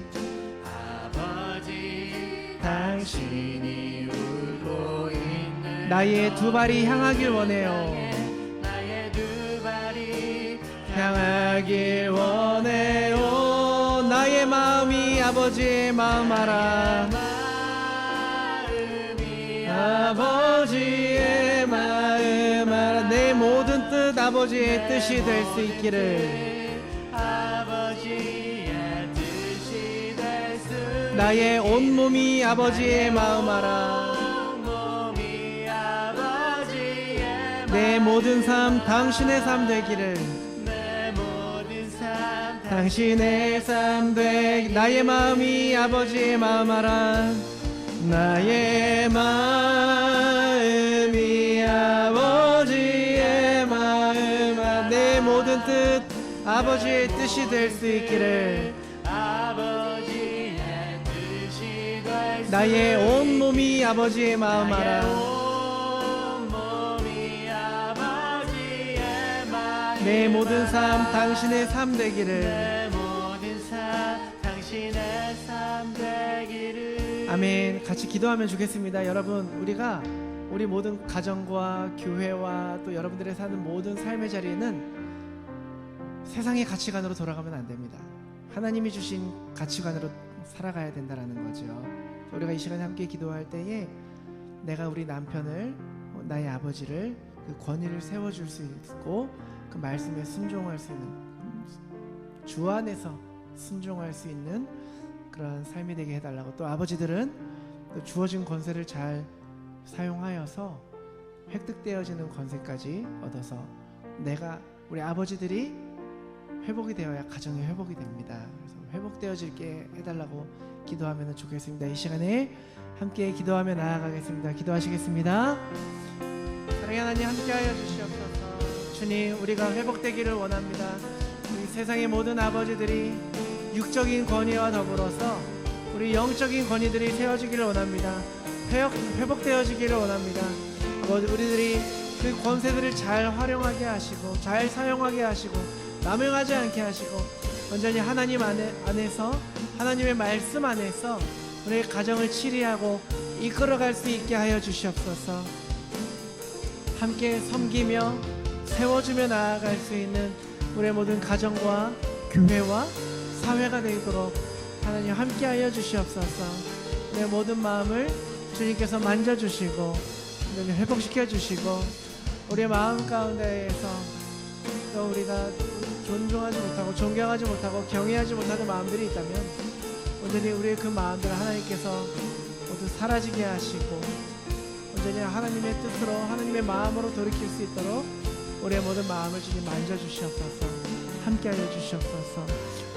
아버지 당신이 울고 있는 나의 두 발이 향하길 원해요. 나의 두 발이 향하길 원해요. 나의 마음이 아버지의 마음 알아. 마음이 아버지의 마음 알아. 내 모든 뜻 아버지의 뜻이 될 수 있기를. 아버지의 뜻이 될 수 나의 온몸이 아버지의 마음 알아. 내 모든 삶 당신의 삶 되기를. 내 모든 삶 당신의 삶 되 나의 마음이 아버지의 마음 알아. 나의 마음이 아버지의 마음 알아. 내 모든 뜻 아버지의 뜻이 될 수 있기를. 아버지의 뜻이 될 수 나의 온 몸이 아버지의 마음 나의 알아. 온 몸이 아버지의 마음 내 모든 삶 당신의 삶 되기를. 내 모든 삶 당신의 삶 되기를. 아멘. 같이 기도하면 좋겠습니다. 여러분, 우리가 우리 모든 가정과 교회와 또 여러분들의 사는 모든 삶의 자리에는 세상의 가치관으로 돌아가면 안 됩니다. 하나님이 주신 가치관으로 살아가야 된다라는 거죠. 우리가 이 시간에 함께 기도할 때에 내가 우리 남편을, 나의 아버지를 그 권위를 세워줄 수 있고 그 말씀에 순종할 수 있는, 주 안에서 순종할 수 있는 그런 삶이 되게 해달라고. 또 아버지들은 또 주어진 권세를 잘 사용하여서 획득되어지는 권세까지 얻어서 우리 아버지들이 회복이 되어야 가정이 회복이 됩니다. 그래서 회복되어질게 해달라고 기도하면 좋겠습니다. 이 시간에 함께 기도하며 나아가겠습니다. 기도하시겠습니다. 사랑의 하나님, 함께하여 주시옵소서. 주님, 우리가 회복되기를 원합니다. 우리 세상의 모든 아버지들이 육적인 권위와 더불어서 우리 영적인 권위들이 세워지기를 원합니다. 회복되어지기를 원합니다. 우리들이 그 권세들을 잘 활용하게 하시고 잘 사용하게 하시고 남용하지 않게 하시고 온전히 하나님 안에서 하나님의 말씀 안에서 우리의 가정을 치리하고 이끌어갈 수 있게 하여 주시옵소서. 함께 섬기며 세워주며 나아갈 수 있는 우리의 모든 가정과 교회와 사회가 되도록 하나님 함께 하여 주시옵소서. 내 모든 마음을 주님께서 만져주시고 회복시켜 주시고 우리의 마음 가운데에서 또 우리가 존중하지 못하고 존경하지 못하고 경외하지 못하는 마음들이 있다면 온전히 우리의 그 마음들을 하나님께서 모두 사라지게 하시고 온전히 하나님의 뜻으로 하나님의 마음으로 돌이킬 수 있도록 우리의 모든 마음을 주님 만져주시옵소서. 함께하여 주시옵소서.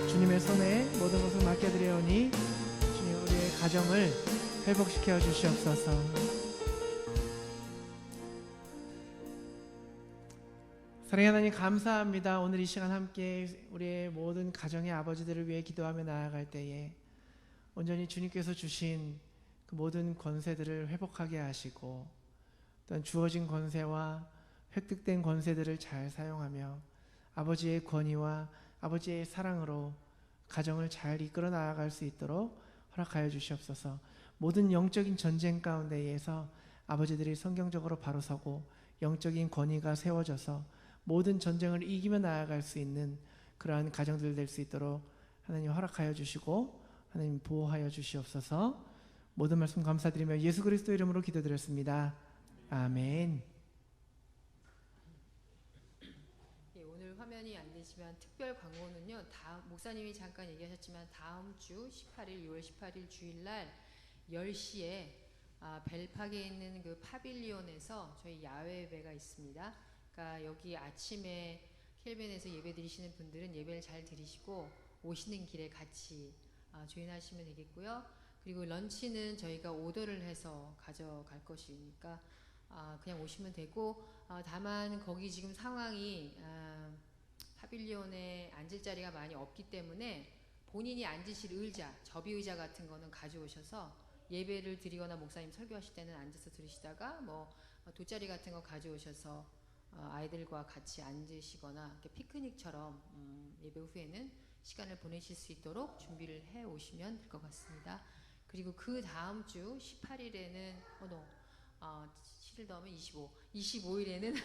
주님의 손에 모든 것을 맡겨드리오니 주님 우리의 가정을 회복시켜 주시옵소서. 사랑의 하나님, 감사합니다. 오늘 이 시간 함께 우리의 모든 가정의 아버지들을 위해 기도하며 나아갈 때에 온전히 주님께서 주신 그 모든 권세들을 회복하게 하시고 또한 주어진 권세와 획득된 권세들을 잘 사용하며 아버지의 권위와 아버지의 사랑으로 가정을 잘 이끌어 나아갈 수 있도록 허락하여 주시옵소서. 모든 영적인 전쟁 가운데에서 아버지들이 성경적으로 바로 서고 영적인 권위가 세워져서 모든 전쟁을 이기며 나아갈 수 있는 그러한 가정들 될 수 있도록 하나님 허락하여 주시고 하나님 보호하여 주시옵소서. 모든 말씀 감사드리며 예수 그리스도 이름으로 기도드렸습니다. 아멘. 예, 오늘 화면이 안 되지만 특별 광고는요. 목사님이 잠깐 얘기하셨지만 다음 주 18일 6월 18일 주일날 10시에 벨팍에 있는 그 파빌리온에서 저희 야외 예배가 있습니다. 그러니까 여기 아침에 켈벤에서 예배 드리시는 분들은 예배를 잘 드리시고 오시는 길에 같이 조인하시면 되겠고요. 그리고 런치는 저희가 오더를 해서 가져갈 것이니까 그냥 오시면 되고 다만 거기 지금 상황이 파빌리온에 앉을 자리가 많이 없기 때문에 본인이 앉으실 의자, 접이의자 같은 거는 가져오셔서 예배를 드리거나 목사님 설교하실 때는 앉아서 들으시다가 뭐 돗자리 같은 거 가져오셔서 아이들과 같이 앉으시거나 이렇게 피크닉처럼 예배 후에는 시간을 보내실 수 있도록 준비를 해 오시면 될 것 같습니다. 그리고 그 다음 주 18일에는 7일 더하면 25일에는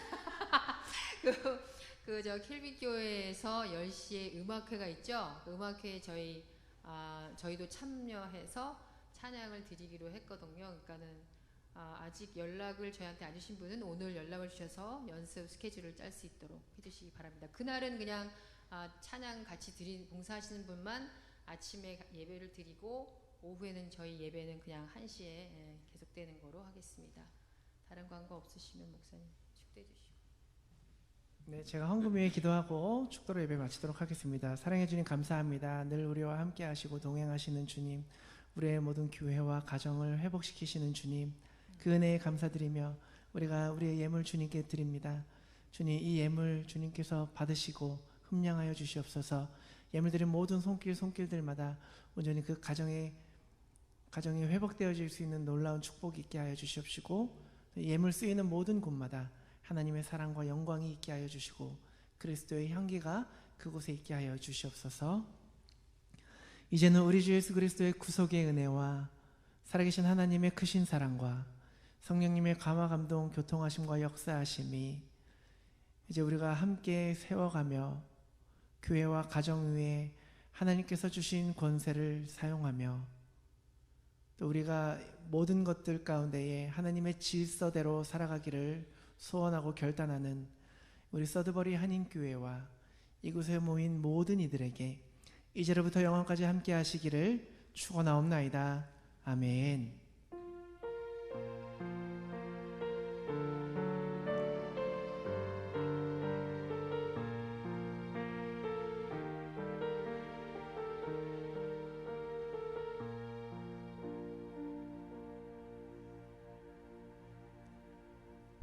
저 켈빈 교회에서 10시에 음악회가 있죠. 그 음악회에 저희도 참여해서 찬양을 드리기로 했거든요. 그러니까는 아직 연락을 저희한테 안 주신 분은 오늘 연락을 주셔서 연습 스케줄을 짤 수 있도록 해주시기 바랍니다. 그날은 그냥 찬양 같이 봉사하시는 분만 아침에 예배를 드리고 오후에는 저희 예배는 그냥 1시에 계속되는 거로 하겠습니다. 다른 광고 없으시면 목사님 축도해 주시고. 네, 제가 헌금 위에 기도하고 축도로 예배 마치도록 하겠습니다. 사랑해 주님 감사합니다. 늘 우리와 함께 하시고 동행하시는 주님, 우리의 모든 교회와 가정을 회복시키시는 주님, 그 은혜에 감사드리며 우리가 우리의 예물 주님께 드립니다. 주님, 이 예물 주님께서 받으시고 흠량하여 주시옵소서. 예물 드린 모든 손길들마다 온전히 그 가정이 회복되어질 수 있는 놀라운 축복이 있게 하여 주시옵시고, 예물 쓰이는 모든 곳마다 하나님의 사랑과 영광이 있게 하여 주시고 그리스도의 향기가 그곳에 있게 하여 주시옵소서. 이제는 우리 주 예수 그리스도의 구속의 은혜와 살아계신 하나님의 크신 사랑과 성령님의 감화 감동 교통하심과 역사하심이 이제 우리가 함께 세워가며 교회와 가정 위에 하나님께서 주신 권세를 사용하며 또 우리가 모든 것들 가운데에 하나님의 질서대로 살아가기를 소원하고 결단하는 우리 서드버리 한인교회와 이곳에 모인 모든 이들에게 이제로부터 영원까지 함께 하시기를 축원하옵나이다. 아멘.